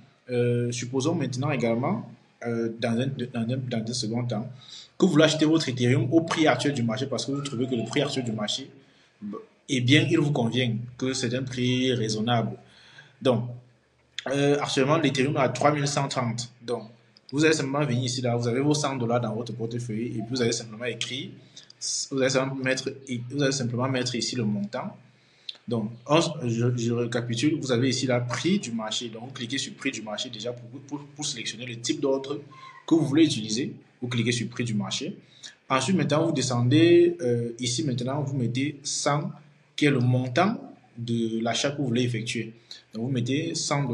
Supposons maintenant également, dans un second temps, que vous voulez acheter votre Ethereum au prix actuel du marché parce que vous trouvez que le prix actuel du marché, eh bien, il vous convient, que c'est un prix raisonnable. Donc, actuellement, l'Ethereum est à 3130. Donc, vous allez simplement venir ici, là, vous avez vos $100 dans votre portefeuille et puis vous allez simplement écrire, vous allez simplement mettre ici le montant. Donc, je récapitule, vous avez ici là prix du marché. Donc, vous cliquez sur prix du marché déjà pour sélectionner le type d'ordre que vous voulez utiliser. Vous cliquez sur prix du marché. Ensuite, maintenant, vous descendez ici, maintenant, vous mettez 100 qui est le montant de l'achat que vous voulez effectuer. Donc, vous mettez $100.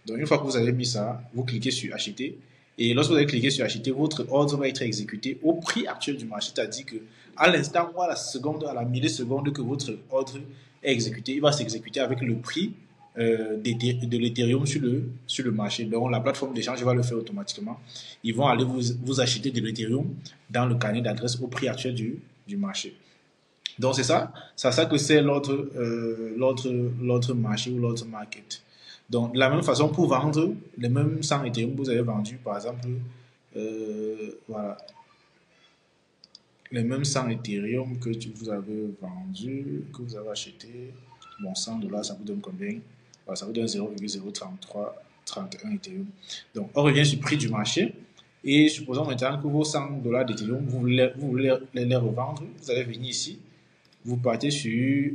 Donc, une fois que vous avez mis ça, vous cliquez sur acheter. Et lorsque vous allez cliquer sur acheter, votre ordre va être exécuté au prix actuel du marché. C'est-à-dire qu'à l'instant ou à la milliseconde que votre ordre est exécuté, il va s'exécuter avec le prix de l'Ethereum sur le marché. Donc, la plateforme d'échange va le faire automatiquement. Ils vont aller vous acheter de l'Ethereum dans le carnet d'adresse au prix actuel du marché. Donc, c'est ça. C'est ça que c'est l'autre marché ou l'autre market. Donc, de la même façon, pour vendre les mêmes 100 Ethereum que vous avez vendus, par exemple, voilà, les mêmes 100 Ethereum que vous avez vendus, que vous avez acheté, bon, 100 $, ça vous donne combien? Voilà, ça vous donne 0,03331 Ethereum. Donc, on revient sur le prix du marché. Et supposons maintenant que vos 100 $ d'Ethereum, vous voulez les revendre. Vous allez venir ici. Vous partez sur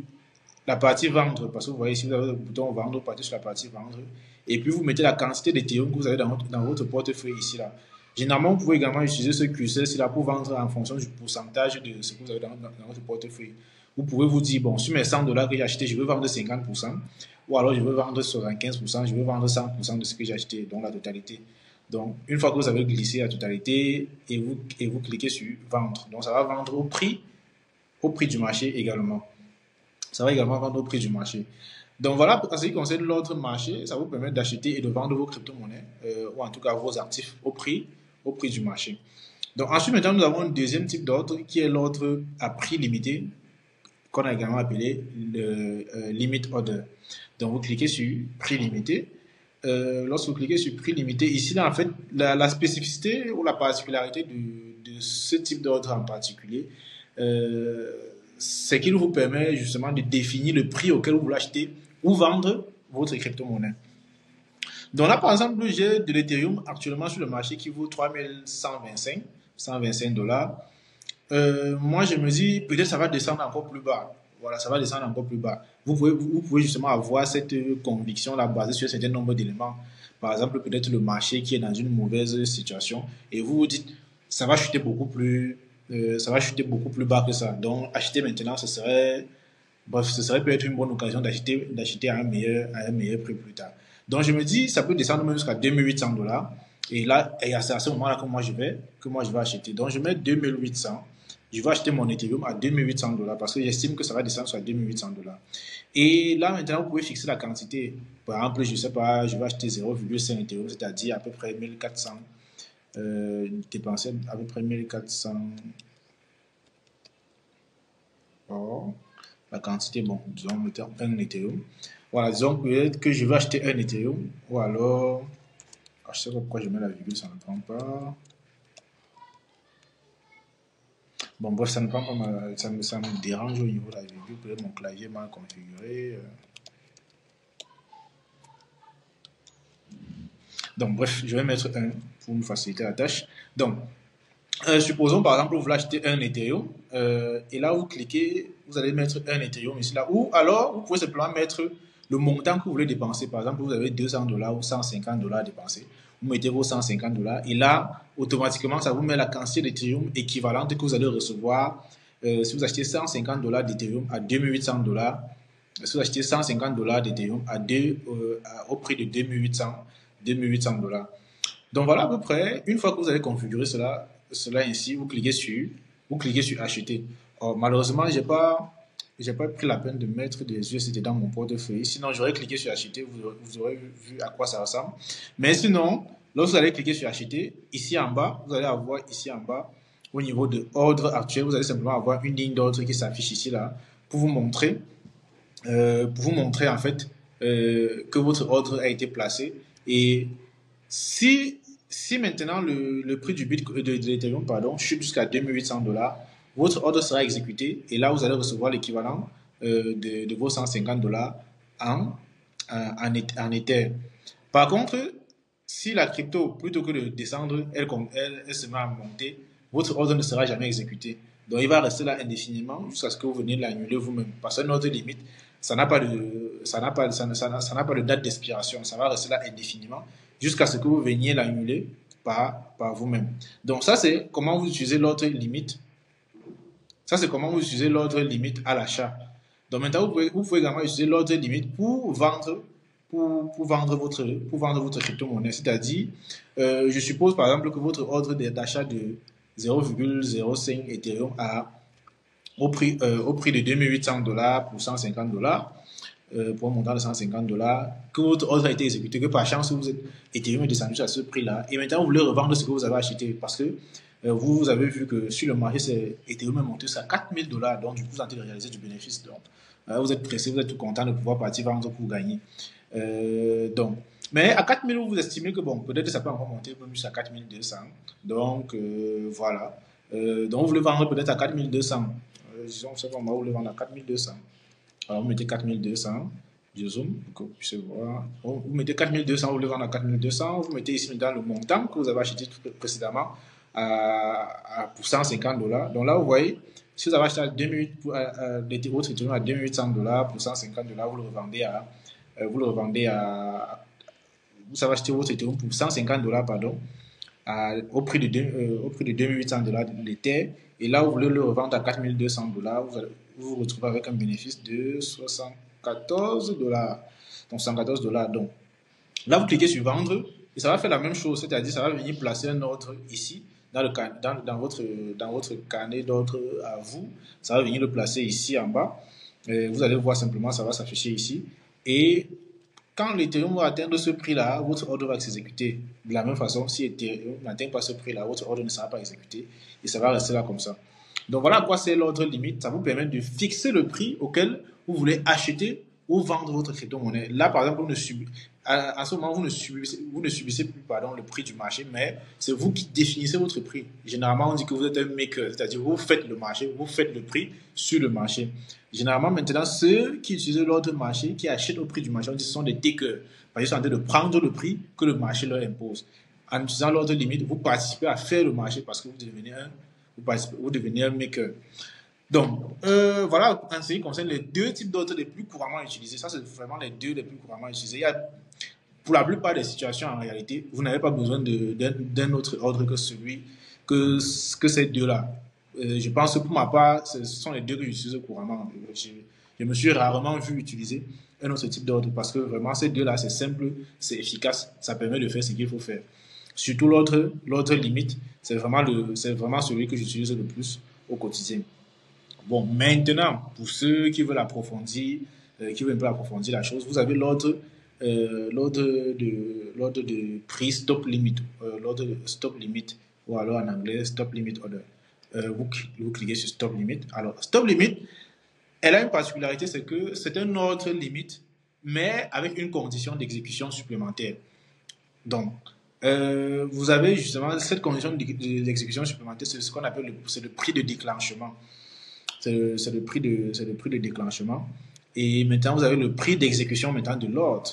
la partie vendre. Parce que vous voyez ici, vous avez le bouton vendre. Vous partez sur la partie vendre. Et puis, vous mettez la quantité d'Ethereum que vous avez dans votre portefeuille ici. Là. Généralement, vous pouvez également utiliser ce curseur-ci là pour vendre en fonction du pourcentage de ce que vous avez dans votre portefeuille. Vous pouvez vous dire, bon, sur mes 100 $ que j'ai acheté, je veux vendre 50%. Ou alors, je veux vendre 75%. Je veux vendre 100% de ce que j'ai acheté, donc la totalité. Donc, une fois que vous avez glissé la totalité et vous cliquez sur vendre. Donc, ça va vendre au prix du marché également. Ça va également vendre au prix du marché. Donc, voilà, en ce qui concerne l'autre marché, ça vous permet d'acheter et de vendre vos crypto-monnaies, ou en tout cas vos actifs au prix du marché. Donc, ensuite, maintenant, nous avons un deuxième type d'ordre qui est l'ordre à prix limité, qu'on a également appelé le limit order. Donc, vous cliquez sur prix limité. Lorsque vous cliquez sur prix limité, ici, là, en fait, la spécificité ou la particularité de ce type d'ordre en particulier, c'est qu'il vous permet justement de définir le prix auquel vous voulez acheter ou vendre votre crypto-monnaie. Donc là, par exemple, j'ai de l'Ethereum actuellement sur le marché qui vaut 3125 $. Moi, je me dis, peut-être ça va descendre encore plus bas. Voilà, ça va descendre encore plus bas. Vous pouvez justement avoir cette conviction-là basée sur un certain nombre d'éléments. Par exemple, peut-être le marché qui est dans une mauvaise situation et vous vous dites, ça va chuter beaucoup plus bas que ça. Donc, acheter maintenant, ce serait peut-être une bonne occasion d'acheter à un meilleur prix plus tard. Donc, je me dis, ça peut descendre même jusqu'à 2800 $. Et là, c'est à ce moment-là que moi je vais acheter. Donc, je mets 2800. Je vais acheter mon Ethereum à 2800 $ parce que j'estime que ça va descendre sur 2800 $. Et là, maintenant, vous pouvez fixer la quantité. Par exemple, je ne sais pas, je vais acheter 0,5 Ethereum, c'est-à-dire à peu près 1400. Dépenser à peu près 1400. Oh, la quantité, bon, disons, mettons un Ethereum. Voilà, disons que je vais acheter un Ethereum. Ou alors, je sais pas pourquoi je mets la virgule, ça ne prend pas. Bon, bref, ça ne prend pas, ça me dérange au niveau de la virgule. Peut-être mon clavier mal configuré. Donc, bref, je vais mettre un pour me faciliter la tâche. Donc, supposons par exemple, vous voulez acheter un Ethereum. Et là, vous cliquez, vous allez mettre un Ethereum ici, là. Ou alors, vous pouvez simplement mettre le montant que vous voulez dépenser. Par exemple, vous avez 200 $ ou 150 $ à dépenser. Vous mettez vos 150 $. Et là, automatiquement, ça vous met la quantité d'Ethereum équivalente que vous allez recevoir si vous achetez 150 $ d'Ethereum à 2800 $. Si vous achetez 150 $ d'Ethereum au prix de 2800 $. Donc voilà à peu près, une fois que vous avez configuré cela ainsi, vous cliquez sur acheter. Or, malheureusement, j'ai pas pris la peine de mettre des USDT dans mon portefeuille. Sinon, j'aurais cliqué sur acheter, vous aurez vu à quoi ça ressemble. Mais sinon, lorsque vous allez cliquer sur acheter, ici en bas, vous allez avoir ici en bas, au niveau de ordre actuel, vous allez simplement avoir une ligne d'ordre qui s'affiche ici là, pour vous montrer en fait que votre ordre a été placé. Et si maintenant le prix du Bitcoin, de l'Ethereum, chute jusqu'à 2800 $, votre ordre sera exécuté et là vous allez recevoir l'équivalent de vos 150 $ en Ether. Par contre, si la crypto, plutôt que de descendre, elle se met à monter, votre ordre ne sera jamais exécuté. Donc il va rester là indéfiniment jusqu'à ce que vous veniez l'annuler vous-même. Parce que notre limite, ça n'a pas de date d'expiration. Ça va rester là indéfiniment jusqu'à ce que vous veniez l'annuler par vous-même. Donc ça, c'est comment vous utilisez l'ordre limite. Ça, c'est comment vous utilisez l'ordre limite à l'achat. Donc maintenant, vous pouvez également utiliser l'ordre limite pour vendre votre crypto-monnaie. C'est-à-dire, je suppose par exemple que votre ordre d'achat de 0,05 Ethereum au prix de 2800 $ pour 150 $. pour un montant de 150 dollars, que votre ordre a été exécuté, que par chance, vous êtes Ethereum est descendu à ce prix-là, et maintenant vous voulez revendre ce que vous avez acheté, parce que vous avez vu que sur le marché, Ethereum est monté à 4000 dollars, donc du coup, vous êtes en train de réaliser du bénéfice. Donc, vous êtes pressé, vous êtes tout content de pouvoir partir vendre pour gagner. Donc, mais à 4000, vous estimez que bon, peut-être que ça peut encore monter un peu plus à 4200. Donc, voilà. Donc, vous voulez vendre peut-être à 4200. Disons, c'est comment vous voulez vendre à 4200. Alors, vous mettez 4200. Je zoome pour que vous puissiez voir. Vous mettez 4200, vous voulez vendre à 4200. Vous mettez ici dans le montant que vous avez acheté précédemment pour 150 dollars. Donc là, vous voyez, si vous avez acheté à 2008, votre Ethereum à 2800 dollars pour 150 dollars, vous le revendez vous avez acheté votre Ethereum pour 150 dollars, pardon, au prix de 2800 dollars de l'Ether. Et là, vous voulez le revendre à 4200 dollars, vous vous retrouvez avec un bénéfice de 74 dollars. Donc, 114 dollars. Donc, là, vous cliquez sur vendre et ça va faire la même chose, c'est-à-dire ça va venir placer un ordre ici dans votre carnet d'ordre à vous. Ça va venir le placer ici en bas. Vous allez voir simplement, ça va s'afficher ici. Et quand l'Ethereum va atteindre ce prix-là, votre ordre va s'exécuter. De la même façon, si Ethereum n'atteint pas ce prix-là, votre ordre ne sera pas exécuté et ça va rester là comme ça. Donc voilà à quoi c'est l'ordre limite. Ça vous permet de fixer le prix auquel vous voulez acheter ou vendre votre crypto-monnaie. Là, par exemple, à ce moment, vous ne subissez plus le prix du marché, mais c'est vous qui définissez votre prix. Généralement, on dit que vous êtes un maker, c'est-à-dire vous faites le marché, vous faites le prix sur le marché. Généralement, maintenant, ceux qui utilisent l'ordre marché, qui achètent au prix du marché, on dit que ce sont des takers. Parce qu'ils sont en train de prendre le prix que le marché leur impose. En utilisant l'ordre limite, vous participez à faire le marché parce que vous devenez un maker. Donc, voilà en ce qui concerne les deux types d'ordres les plus couramment utilisés. Ça, c'est vraiment les deux les plus couramment utilisés. Pour la plupart des situations, en réalité, vous n'avez pas besoin d'un autre ordre que ces deux-là. Je pense que pour ma part, ce sont les deux que j'utilise couramment. Je me suis rarement vu utiliser un autre type d'ordre parce que vraiment, ces deux-là, c'est simple, c'est efficace, ça permet de faire ce qu'il faut faire. Surtout l'ordre limite, c'est vraiment celui que j'utilise le plus au quotidien. Bon, maintenant, pour ceux qui veulent approfondir, qui veulent un peu approfondir la chose, vous avez l'ordre de prix stop limit, l'ordre de stop limit, ou alors en anglais stop limit order. Vous cliquez sur stop limit. Alors, stop limit, elle a une particularité, c'est que c'est un ordre limite, mais avec une condition d'exécution supplémentaire. Donc, vous avez justement cette condition d'exécution supplémentaire, c'est ce qu'on appelle le prix de déclenchement. C'est le prix de déclenchement. Et maintenant, vous avez le prix d'exécution maintenant de l'ordre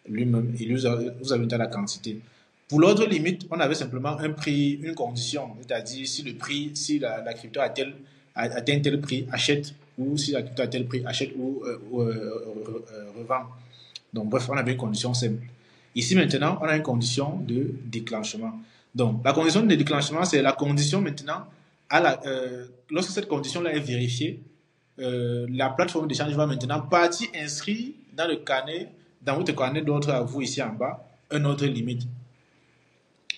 lui-même. Et vous avez maintenant la quantité. Pour l'ordre limite, on avait simplement un prix, une condition. C'est-à-dire si la crypto atteint tel prix, achète, ou si la crypto a tel prix, achète ou revend. Donc, bref, on avait une condition simple. Ici, maintenant, on a une condition de déclenchement. Donc, la condition de déclenchement, c'est la condition maintenant lorsque cette condition-là est vérifiée, la plateforme d'échange va maintenant partir inscrire dans votre carnet d'ordre à vous ici en bas, un ordre limite.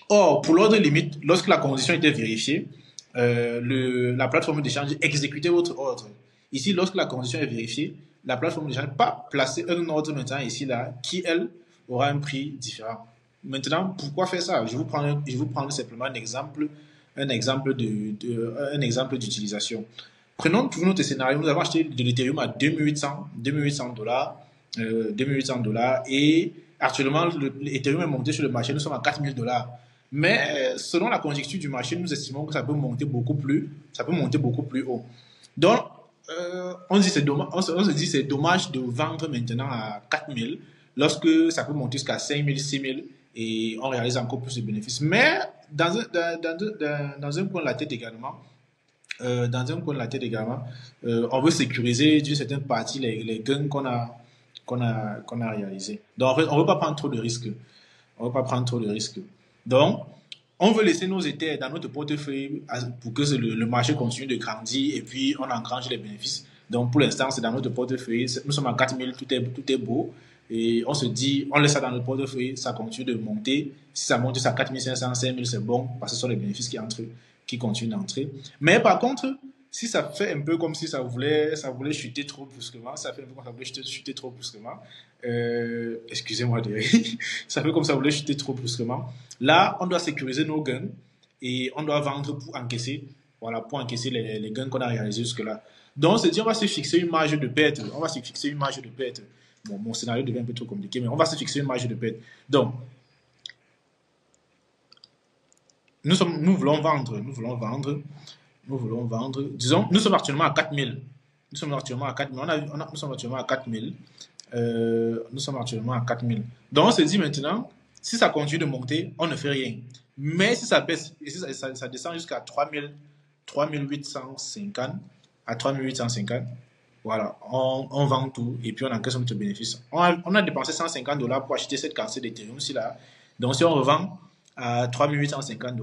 Or, pour l'ordre limite, lorsque la condition était vérifiée, la plateforme d'échange exécutait votre ordre. Ici, lorsque la condition est vérifiée, la plateforme d'échange va placer un ordre maintenant ici là, qui elle aura un prix différent. Maintenant, pourquoi faire ça? Je vous prends simplement un exemple d'utilisation. Prenons pour notre scénario, nous avons acheté de l'Ethereum à 2800 dollars, et actuellement l'Ethereum est monté sur le marché, nous sommes à 4000 dollars. Mais selon la conjecture du marché, nous estimons que ça peut monter beaucoup plus haut. Donc, on se dit c'est dommage de vendre maintenant à 4000 lorsque ça peut monter jusqu'à 5000, 6000 et on réalise encore plus de bénéfices. Mais dans un coin de la tête également, on veut sécuriser d'une certaine partie les gains qu'on a réalisés. Donc, en fait, on ne veut pas prendre trop de risques. Donc, on veut laisser nos Ethers dans notre portefeuille pour que le marché continue de grandir et puis on engrange les bénéfices. Donc, pour l'instant, c'est dans notre portefeuille. Nous sommes à 4000, tout est beau. Et on se dit, on laisse ça dans notre portefeuille, ça continue de monter. Si ça monte jusqu'à 4500, 5000, c'est bon parce que ce sont les bénéfices qui continuent d'entrer. Mais par contre, si ça fait un peu comme si ça voulait chuter trop brusquement, ça fait un peu comme ça voulait chuter trop brusquement. Excusez-moi de rire. Ça fait comme ça voulait chuter trop brusquement. Là, on doit sécuriser nos gains et on doit vendre pour encaisser, voilà, pour encaisser les gains qu'on a réalisés jusque-là. Donc, on se dit, on va se fixer une marge de perte. On va se fixer une marge de perte. Bon, mon scénario devient un peu trop compliqué, mais on va se fixer une marge de perte. Donc, nous voulons vendre, disons, nous sommes actuellement à 4000. Nous sommes actuellement à 4000. Nous sommes actuellement à 4000. Nous sommes actuellement à 4000. Donc, on se dit maintenant, si ça continue de monter, on ne fait rien. Mais si ça baisse, et si ça descend jusqu'à 3850, à 3850, voilà, on vend tout et puis on encaisse notre bénéfice. On a dépensé $150 pour acheter cette quantité d'Ethereum là. Donc, si on revend à 3850 $,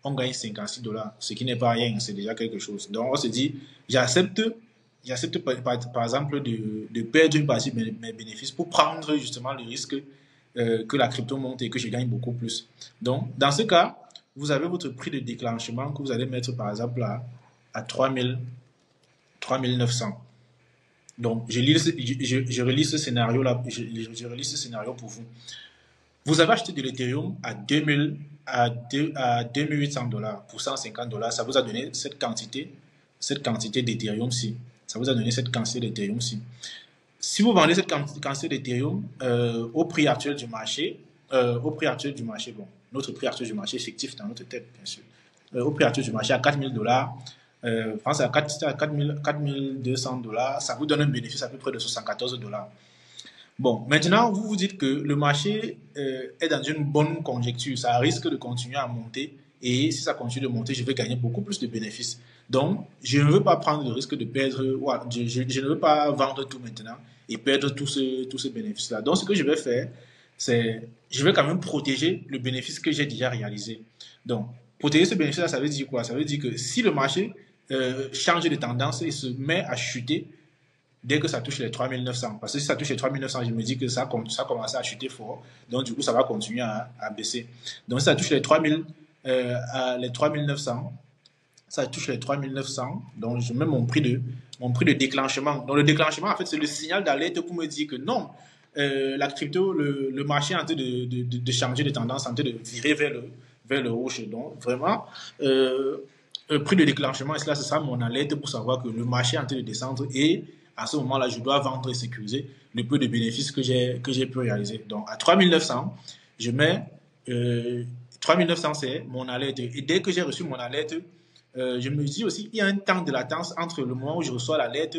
on gagne $56, ce qui n'est pas rien, c'est déjà quelque chose. Donc, on se dit, j'accepte par exemple de perdre une partie de mes bénéfices pour prendre justement le risque que la crypto monte et que je gagne beaucoup plus. Donc, dans ce cas, vous avez votre prix de déclenchement que vous allez mettre par exemple à 3900. Donc, je relis ce scénario-là, je relis ce scénario pour vous. Vous avez acheté de l'Ethereum à 2800 $ pour $150. Ça vous a donné cette quantité d'Ethereum-ci. Ça vous a donné cette quantité d'Ethereum-ci. Si vous vendez cette quantité d'Ethereum au prix actuel du marché, bon, notre prix actuel du marché fictif dans notre tête, bien sûr, au prix actuel du marché à $4000, France à 4200 $, ça vous donne un bénéfice à peu près de $74. Bon, maintenant, vous vous dites que le marché est dans une bonne conjecture. Ça risque de continuer à monter. Et si ça continue de monter, je vais gagner beaucoup plus de bénéfices. Donc, je ne veux pas prendre le risque de perdre. Je ne veux pas vendre tout maintenant et perdre tous ces bénéfices-là. Donc, ce que je vais faire, c'est je vais quand même protéger le bénéfice que j'ai déjà réalisé. Donc, protéger ce bénéfice-là, ça veut dire quoi? Ça veut dire que si le marché change de tendance et se met à chuter, dès que ça touche les 3900. Parce que si ça touche les 3900, je me dis que ça commence à chuter fort. Donc, du coup, ça va continuer à baisser. Donc, si ça touche les 3900, ça touche les 3900. Donc, je mets mon prix de déclenchement. Donc, le déclenchement, en fait, c'est le signal d'alerte pour me dire que non, la crypto, le marché est en train de changer de tendance, en train de virer vers le rouge. Donc, vraiment, prix de déclenchement, et cela, ce sera mon alerte pour savoir que le marché est en train de descendre et à ce moment-là, je dois vendre et sécuriser le peu de bénéfices que j'ai pu réaliser. Donc, à 3900, je mets 3900, c'est mon alerte. Et dès que j'ai reçu mon alerte, je me dis aussi qu'il y a un temps de latence entre le moment où je reçois l'alerte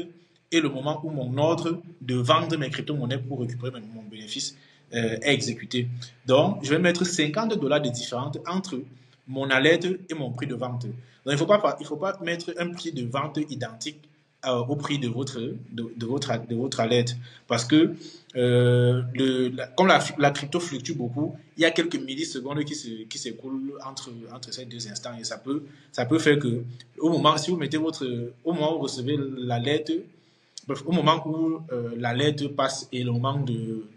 et le moment où mon ordre de vendre mes crypto-monnaies pour récupérer mon bénéfice est exécuté. Donc, je vais mettre $50 de différence entre mon alerte et mon prix de vente. Donc, il ne faut pas mettre un prix de vente identique au prix de votre alerte. Parce que comme la crypto fluctue beaucoup, il y a quelques millisecondes qui s'écoulent entre ces deux instants et ça peut faire que au moment où vous recevez l'alerte, au moment où l'alerte passe et le moment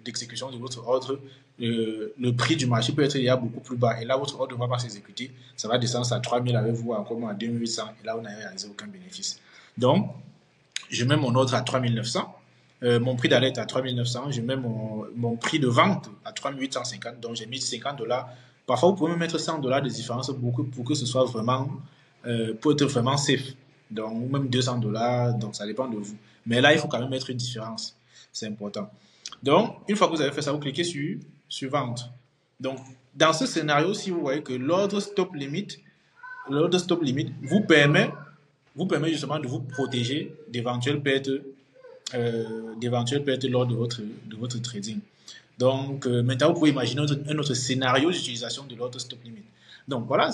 d'exécution de votre ordre, le prix du marché peut être déjà beaucoup plus bas et là votre ordre ne va pas s'exécuter, ça va descendre à 3000 avec vous encore à 2800 et là vous n'avez réalisé aucun bénéfice. Donc je mets mon ordre à 3900, mon prix d'alerte à 3900, je mets mon prix de vente à 3850, donc j'ai mis $50. Parfois, vous pouvez me mettre $100 de différence pour que ce soit vraiment, pour être vraiment safe. Donc, même $200, donc ça dépend de vous. Mais là, il faut quand même mettre une différence. C'est important. Donc, une fois que vous avez fait ça, vous cliquez sur vente. Donc, dans ce scénario, si vous voyez que l'ordre stop limit vous permet justement de vous protéger d'éventuelles pertes lors de votre trading. Donc, maintenant, vous pouvez imaginer un autre scénario d'utilisation de l'ordre stop limit. Donc, voilà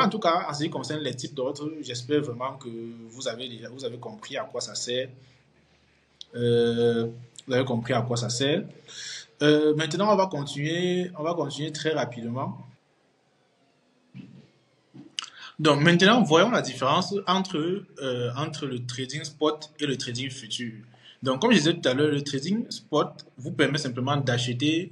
en tout cas, en ce qui concerne les types d'ordres, j'espère vraiment que vous avez compris à quoi ça sert. Maintenant, on va continuer très rapidement. Donc maintenant, voyons la différence entre le trading spot et le trading futur. Donc comme je disais tout à l'heure, le trading spot vous permet simplement d'acheter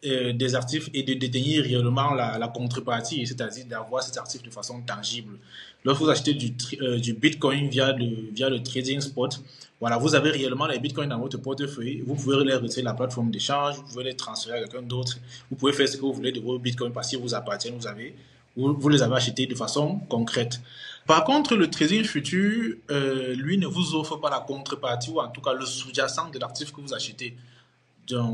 des actifs et de détenir réellement la contrepartie, c'est-à-dire d'avoir cet actif de façon tangible. Lorsque vous achetez du Bitcoin via le trading spot, voilà, vous avez réellement les Bitcoins dans votre portefeuille. Vous pouvez les retirer de la plateforme d'échange, vous pouvez les transférer à quelqu'un d'autre. Vous pouvez faire ce que vous voulez de vos Bitcoins parce qu'ils vous appartiennent. Vous les avez achetés de façon concrète. Par contre, le trading futur, lui, ne vous offre pas la contrepartie ou en tout cas le sous-jacent de l'actif que vous achetez.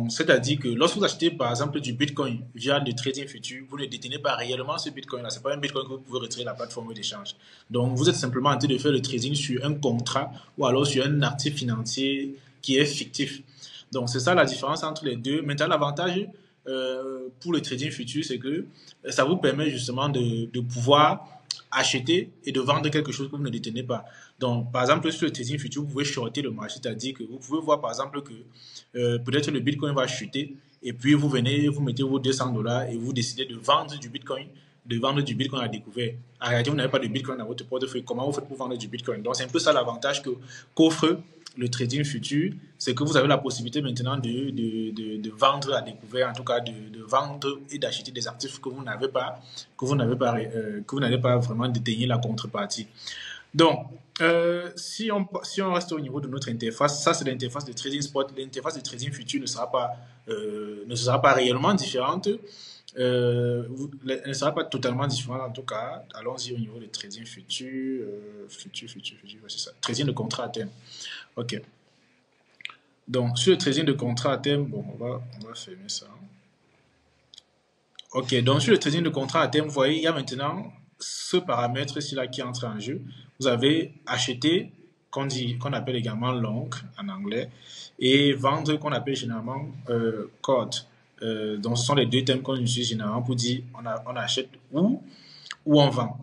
C'est-à-dire que lorsque vous achetez par exemple du Bitcoin via le trading futur, vous ne détenez pas réellement ce Bitcoin-là. Ce n'est pas un Bitcoin que vous pouvez retirer de la plateforme d'échange. Donc vous êtes simplement en train de faire le trading sur un contrat ou alors sur un actif financier qui est fictif. Donc c'est ça la différence entre les deux. Maintenant, l'avantage pour le trading futur, c'est que ça vous permet justement de pouvoir acheter et de vendre quelque chose que vous ne détenez pas. Donc, par exemple, sur le trading futur, vous pouvez shorter le marché, c'est-à-dire que vous pouvez voir, par exemple, que peut-être le Bitcoin va chuter et puis vous venez, vous mettez vos $200 et vous décidez de vendre du Bitcoin à découvert. En réalité, vous n'avez pas de Bitcoin dans votre portefeuille. Comment vous faites pour vendre du Bitcoin? Donc, c'est un peu ça l'avantage qu'offre le trading futur, c'est que vous avez la possibilité maintenant de vendre à découvert, en tout cas de vendre et d'acheter des actifs que vous n'avez pas, que vous n'avez pas vraiment détenir la contrepartie. Donc, si on reste au niveau de notre interface, ça c'est l'interface de trading spot. L'interface de trading futur ne sera pas réellement différente. Elle ne sera pas totalement différente en tout cas. Allons-y au niveau de trading futur. C'est ça. Trading de contrat à terme. Ok. Donc, sur le trading de contrat à terme, bon, on va fermer ça. Ok, donc sur le trading de contrat à terme, vous voyez, il y a maintenant ce paramètre-ci là qui entre en jeu. Vous avez acheter, qu'on appelle également long en anglais, et vendre, qu'on appelle généralement short. Donc, ce sont les deux termes qu'on utilise généralement pour dire on achète ou on vend.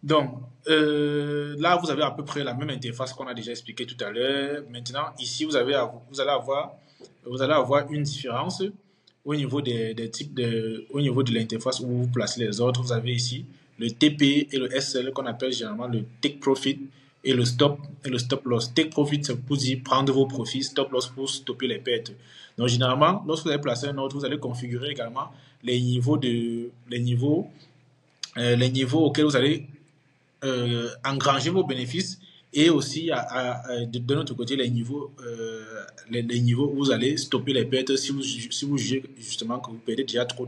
Donc, là, vous avez à peu près la même interface qu'on a déjà expliqué tout à l'heure. Maintenant, ici, vous allez avoir une différence au niveau des types au niveau de l'interface où vous placez les autres. Vous avez ici le TP et le SL qu'on appelle généralement le take profit et le stop loss. Take profit, c'est pour dire prendre vos profits, stop loss pour stopper les pertes. Donc, généralement, lorsque vous allez placer un ordre, vous allez configurer également les niveaux auxquels vous allez engranger vos bénéfices et aussi de notre côté les niveaux où vous allez stopper les pertes si vous jugez justement que vous perdez déjà trop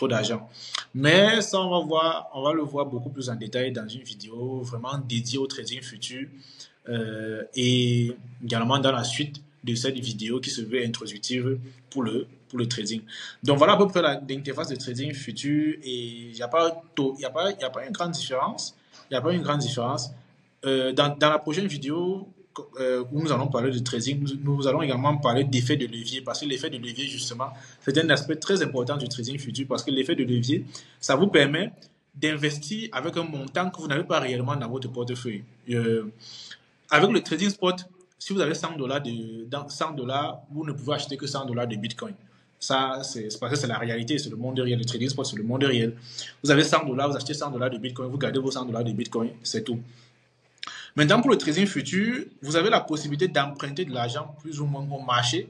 d'argent. Mais ça on va le voir beaucoup plus en détail dans une vidéo vraiment dédiée au trading futur et également dans la suite de cette vidéo qui se veut introductive pour le trading. Donc voilà à peu près l'interface de trading futur et il n'y a pas une grande différence. Il n'y a pas une grande différence. Dans la prochaine vidéo où nous allons parler de trading, nous allons également parler d'effet de levier parce que l'effet de levier, justement, c'est un aspect très important du trading futur parce que l'effet de levier, ça vous permet d'investir avec un montant que vous n'avez pas réellement dans votre portefeuille. Avec le trading spot, si vous avez $100, vous ne pouvez acheter que $100 de Bitcoin. Ça, c'est parce que c'est la réalité, c'est le monde réel. Le trading spot, c'est le monde réel. Vous avez $100, vous achetez $100 de Bitcoin, vous gardez vos $100 de Bitcoin, c'est tout. Maintenant, pour le trading futur, vous avez la possibilité d'emprunter de l'argent plus ou moins au marché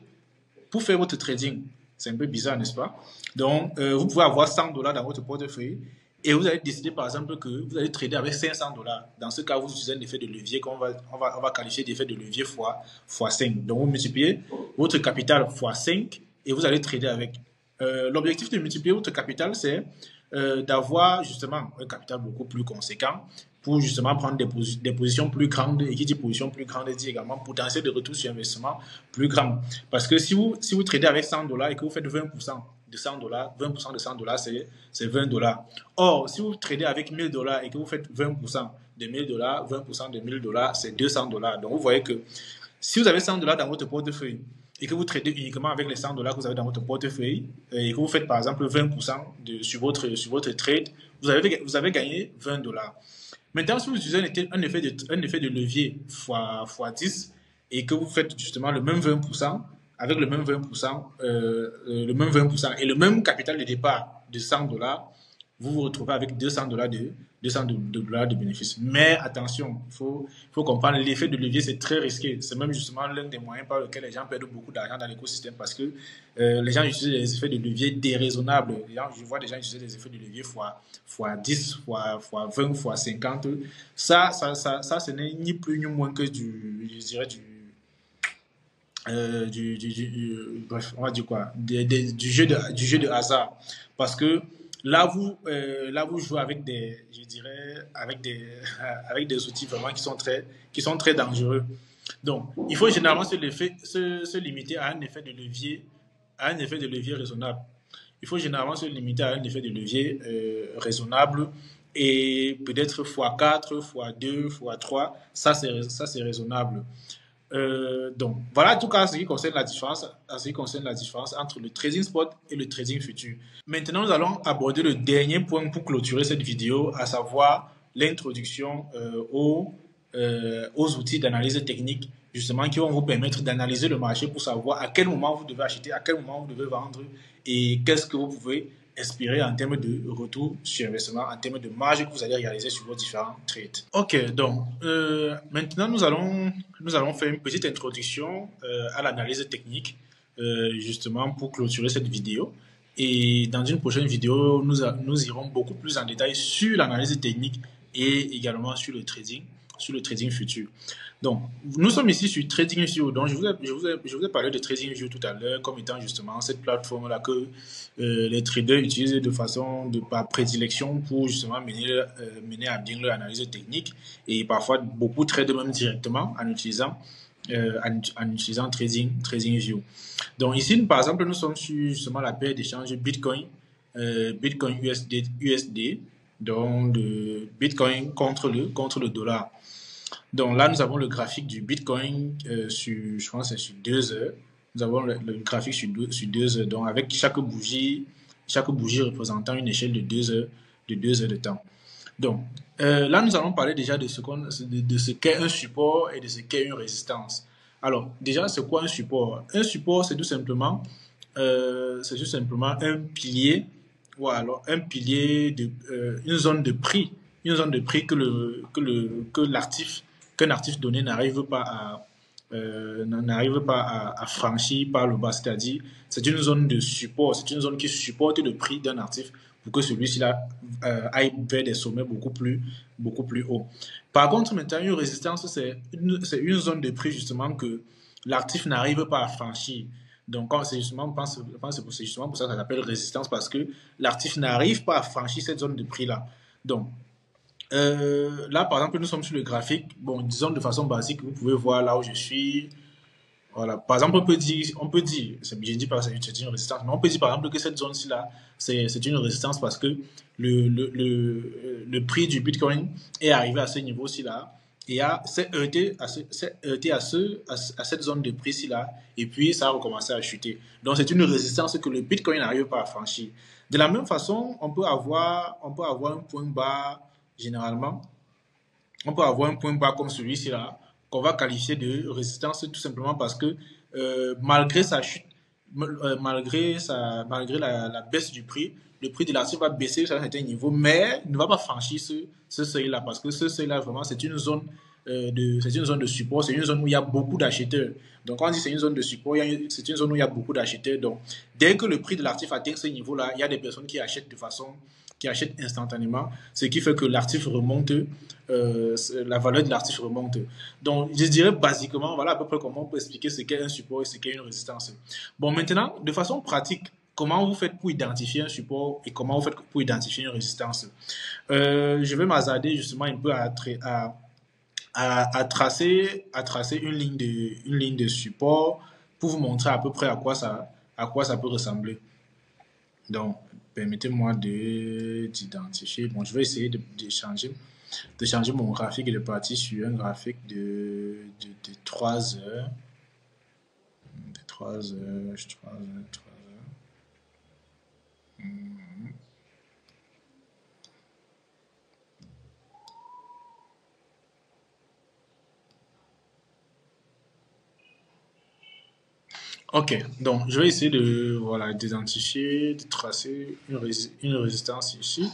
pour faire votre trading. C'est un peu bizarre, n'est-ce pas? Donc, vous pouvez avoir $100 dans votre portefeuille et vous allez décider, par exemple, que vous allez trader avec $500. Dans ce cas, vous utilisez un effet de levier qu'on va qualifier d'effet de levier fois 5. Donc, vous multipliez votre capital fois 5 et vous allez trader avec. L'objectif de multiplier votre capital, c'est d'avoir justement un capital beaucoup plus conséquent pour justement prendre des positions plus grandes. Et qui dit position plus grande dit également potentiel de retour sur investissement plus grand. Parce que si vous tradez avec $100 et que vous faites 20% de $100, 20% de $100, c'est $20. Or, si vous tradez avec $1000 et que vous faites 20% de $1000, 20% de $1000, c'est $200. Donc, vous voyez que si vous avez $100 dans votre portefeuille et que vous tradez uniquement avec les $100 que vous avez dans votre portefeuille et que vous faites par exemple 20% sur votre trade, vous avez gagné $20. Maintenant, si vous utilisez un effet de levier fois 10 et que vous faites justement le même 20%, avec le même 20% et le même capital de départ de $100, vous vous retrouvez avec $200 de bénéfices. Mais attention, faut comprendre, l'effet de levier, c'est très risqué. C'est même justement l'un des moyens par lesquels les gens perdent beaucoup d'argent dans l'écosystème parce que les gens utilisent des effets de levier déraisonnables. Je vois des gens utiliser des effets de levier fois 10, fois 20, fois 50. Ça, ce n'est ni plus ni moins que je dirais bref, on va dire quoi, du jeu de hasard. Parce que là, vous jouez avec je dirais, avec des outils vraiment qui sont très dangereux. Donc, il faut généralement se limiter à un effet de levier, raisonnable. Il faut généralement se limiter à un effet de levier raisonnable et peut-être x4, x2, x3. Ça, c'est raisonnable. Donc, voilà en tout cas ce qui concerne la différence entre le trading spot et le trading futur. Maintenant, nous allons aborder le dernier point pour clôturer cette vidéo, à savoir l'introduction aux outils d'analyse technique, justement, qui vont vous permettre d'analyser le marché pour savoir à quel moment vous devez acheter, à quel moment vous devez vendre et qu'est-ce que vous pouvez espérer en termes de retour sur investissement, en termes de marge que vous allez réaliser sur vos différents trades. Ok, donc maintenant nous allons faire une petite introduction à l'analyse technique, justement pour clôturer cette vidéo. Et dans une prochaine vidéo, nous irons beaucoup plus en détail sur l'analyse technique et également sur le trading futur. Donc, nous sommes ici sur TradingView. Donc, je vous ai parlé de TradingView tout à l'heure comme étant justement cette plateforme-là que les traders utilisent par prédilection pour justement mener à bien leur analyse technique. Et parfois, beaucoup tradent même directement en utilisant TradingView. Donc, ici, par exemple, nous sommes sur justement la paire d'échange Bitcoin USD, donc de Bitcoin contre le dollar. Donc là, nous avons le graphique du Bitcoin je pense que c'est sur 2 heures. Nous avons le graphique sur 2 heures, donc avec chaque bougie représentant une échelle de 2 heures de temps. Donc là, nous allons parler déjà de ce qu'est un support et de ce qu'est une résistance. Alors, déjà, c'est quoi un support? Un support, c'est tout simplement un pilier, ou alors un pilier une zone de prix qu'un actif donné n'arrive pas à franchir par le bas. C'est-à-dire, c'est une zone de support, c'est une zone qui supporte le prix d'un actif pour que celui-ci aille vers des sommets beaucoup plus hauts. Par contre, maintenant, une résistance, c'est une zone de prix justement que l'actif n'arrive pas à franchir. Donc, c'est justement pour ça que ça s'appelle résistance, parce que l'actif n'arrive pas à franchir cette zone de prix-là. Donc, là, par exemple, nous sommes sur le graphique. Bon, disons de façon basique, vous pouvez voir là où je suis. Voilà. Par exemple, on peut dire, je ne dis pas que c'est une résistance, mais on peut dire par exemple que cette zone-ci là, c'est une résistance parce que le prix du Bitcoin est arrivé à ce niveau-ci là et s'est heurté à cette zone de prix-ci là, et puis ça a recommencé à chuter. Donc c'est une résistance que le Bitcoin n'arrive pas à franchir. De la même façon, on peut avoir un point bas généralement. On peut avoir un point bas comme celui-ci là, qu'on va qualifier de résistance tout simplement parce que malgré sa chute, malgré la baisse du prix, le prix de l'actif va baisser sur un certain niveau, mais ne va pas franchir ce seuil-là, parce que ce seuil-là, vraiment, c'est une zone de support, c'est une zone où il y a beaucoup d'acheteurs. Donc, quand on dit c'est une zone de support, c'est une zone où il y a beaucoup d'acheteurs. Donc, dès que le prix de l'actif atteint ce niveau-là, il y a des personnes qui achètent instantanément, ce qui fait que l'actif remonte, la valeur de l'actif remonte. Donc, je dirais basiquement, voilà à peu près comment on peut expliquer ce qu'est un support et ce qu'est une résistance. Bon, maintenant, de façon pratique, comment vous faites pour identifier un support et comment vous faites pour identifier une résistance? Je vais m'hasarder justement un peu à tracer une ligne de support pour vous montrer à peu près à quoi ça peut ressembler. Donc, permettez-moi d'identifier. Bon, je vais essayer de changer mon graphique et de partir sur un graphique de 3 heures. De 3 heures. Ok, donc je vais essayer d'identifier, de tracer une résistance ici.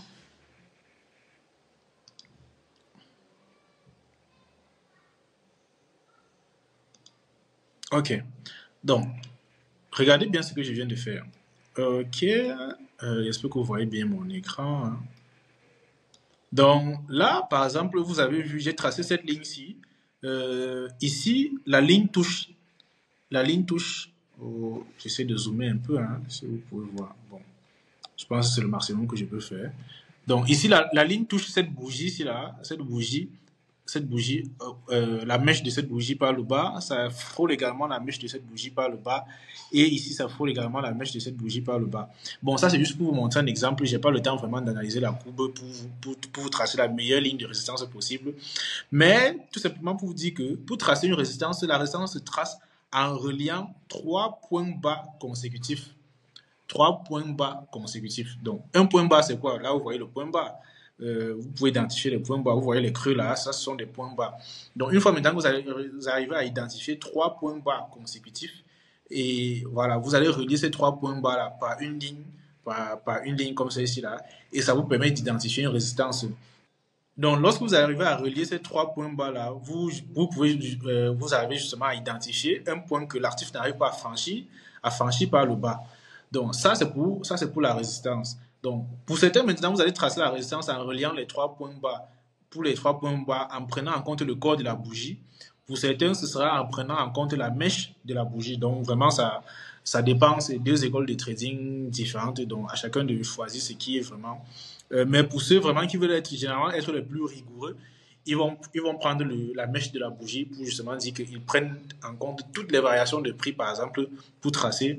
Ok. Donc, regardez bien ce que je viens de faire. Ok. J'espère que vous voyez bien mon écran, hein. Donc là, par exemple, vous avez vu, j'ai tracé cette ligne-ci. Ici, la ligne touche. La ligne touche. Oh, j'essaie de zoomer un peu, hein, si vous pouvez voir. Bon, je pense que c'est le maximum que je peux faire. Donc ici, la ligne touche cette bougie ici là, cette bougie, la mèche de cette bougie par le bas, ça frôle également la mèche de cette bougie par le bas, et ici ça frôle également la mèche de cette bougie par le bas. Bon, ça c'est juste pour vous montrer un exemple. J'ai pas le temps vraiment d'analyser la courbe pour vous tracer la meilleure ligne de résistance possible, mais tout simplement pour vous dire que pour tracer une résistance, la résistance se trace en reliant trois points bas consécutifs. Trois points bas consécutifs. Donc, un point bas, c'est quoi? Là, vous voyez le point bas. Vous pouvez identifier les points bas. Vous voyez les creux là, ça ce sont des points bas. Donc, une fois maintenant que vous arrivez à identifier trois points bas consécutifs, et voilà, vous allez relier ces trois points bas là par une ligne, par une ligne comme celle-ci là, et ça vous permet d'identifier une résistance. Donc, lorsque vous arrivez à relier ces trois points bas là, vous arrivez justement à identifier un point que l'artiste n'arrive pas à franchir par le bas. Donc, ça c'est pour la résistance. Donc, pour certains, maintenant, vous allez tracer la résistance en reliant les trois points bas. Pour les trois points bas, en prenant en compte le corps de la bougie. Pour certains, ce sera en prenant en compte la mèche de la bougie. Donc, vraiment, ça dépend. C'est deux écoles de trading différentes. Donc, à chacun de choisir ce qui est vraiment. Mais pour ceux vraiment qui veulent généralement être les plus rigoureux, ils vont prendre la mèche de la bougie pour justement dire qu'ils prennent en compte toutes les variations de prix, par exemple, pour tracer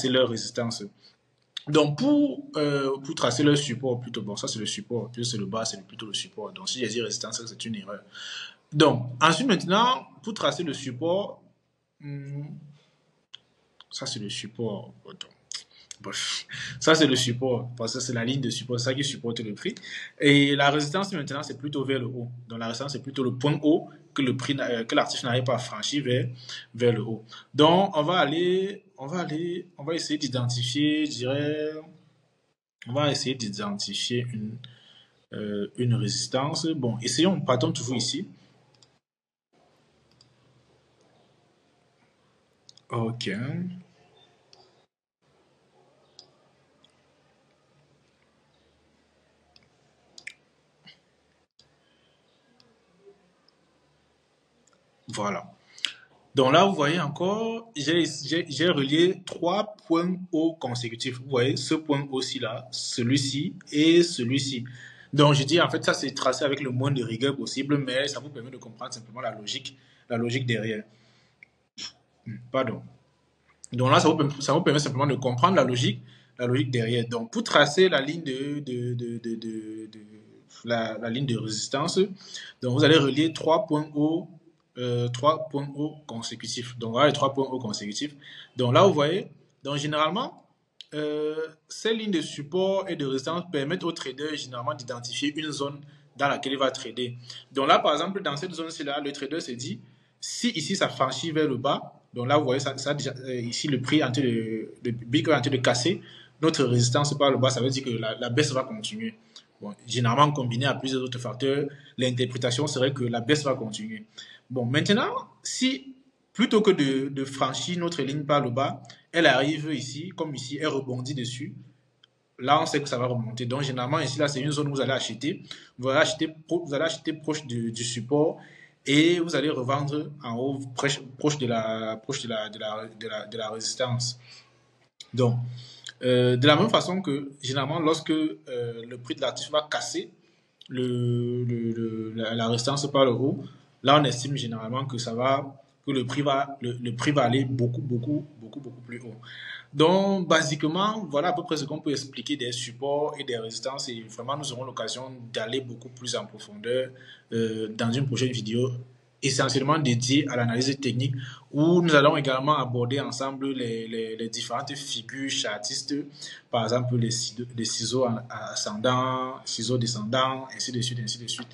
leur résistance. Donc, pour tracer leur support, plutôt, bon, ça c'est le support, puis c'est le bas, c'est plutôt le support. Donc, si j'ai dit résistance, c'est une erreur. Donc, ensuite, maintenant, pour tracer le support, ça c'est le support. Bref, ça c'est le support, parce que c'est la ligne de support, c'est ça qui supporte le prix. Et la résistance maintenant, c'est plutôt vers le haut. Donc la résistance, c'est plutôt le point haut que le prix, que l'artiste n'arrive pas à franchir vers le haut. Donc on va essayer d'identifier, je dirais, on va essayer d'identifier une résistance. Bon, essayons, partons toujours ici. Ok. Voilà. Donc là, vous voyez encore, j'ai relié trois points hauts consécutifs. Vous voyez, ce point haut-ci là, celui-ci et celui-ci. Donc je dis en fait ça c'est tracé avec le moins de rigueur possible, mais ça vous permet de comprendre simplement la logique derrière. Pardon. Donc là, ça vous permet simplement de comprendre la logique derrière. Donc pour tracer la ligne la ligne de résistance, donc vous allez relier trois points hauts consécutifs. Donc voilà les trois points hauts consécutifs. Donc là, vous voyez, donc généralement, ces lignes de support et de résistance permettent au trader généralement d'identifier une zone dans laquelle il va trader. Donc là, par exemple, dans cette zone-ci, là, le trader se dit, si ici ça franchit vers le bas, donc là, vous voyez, déjà, ici, le prix est en train de Bitcoin est en train de casser notre résistance par le bas, ça veut dire que la baisse va continuer. Bon, généralement, combiné à plusieurs autres facteurs, l'interprétation serait que la baisse va continuer. Bon, maintenant, si plutôt que de franchir notre ligne par le bas, elle arrive ici, comme ici, elle rebondit dessus, là, on sait que ça va remonter. Donc, généralement, ici, là, c'est une zone où vous allez acheter. Vous allez acheter proche du support et vous allez revendre en haut, proche de la résistance. Donc, de la même façon que, généralement, lorsque le prix de l'actif va casser la résistance par le haut, là, on estime généralement que le prix va aller beaucoup plus haut. Donc, basiquement, voilà à peu près ce qu'on peut expliquer des supports et des résistances. Et vraiment, nous aurons l'occasion d'aller beaucoup plus en profondeur dans une prochaine vidéo essentiellement dédiée à l'analyse technique où nous allons également aborder ensemble les différentes figures chartistes, par exemple les ciseaux ascendants, ciseaux descendants, ainsi de suite, ainsi de suite.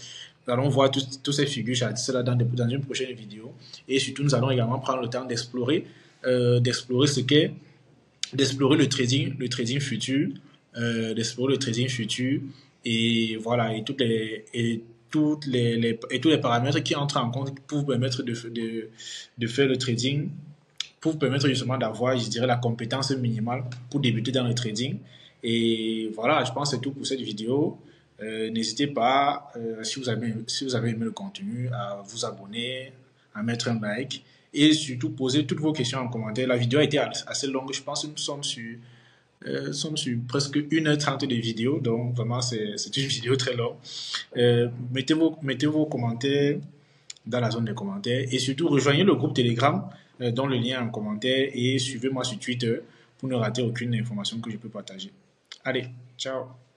Nous allons voir toutes ces figures chartistes-là dans une prochaine vidéo. Et surtout, nous allons également prendre le temps d'explorer ce qu'est d'explorer le trading futur, et voilà et tous les paramètres qui entrent en compte pour vous permettre de faire le trading pour vous permettre justement d'avoir, je dirais, la compétence minimale pour débuter dans le trading. Et voilà, je pense que c'est tout pour cette vidéo. N'hésitez pas, si vous avez aimé le contenu, à vous abonner, à mettre un like et surtout poser toutes vos questions en commentaire. La vidéo a été assez longue, je pense que nous sommes sur presque 1h30 de vidéo, donc vraiment c'est une vidéo très longue. Mettez vos commentaires dans la zone des commentaires et surtout rejoignez le groupe Telegram dont le lien est en commentaire et suivez-moi sur Twitter pour ne rater aucune information que je peux partager. Allez, ciao!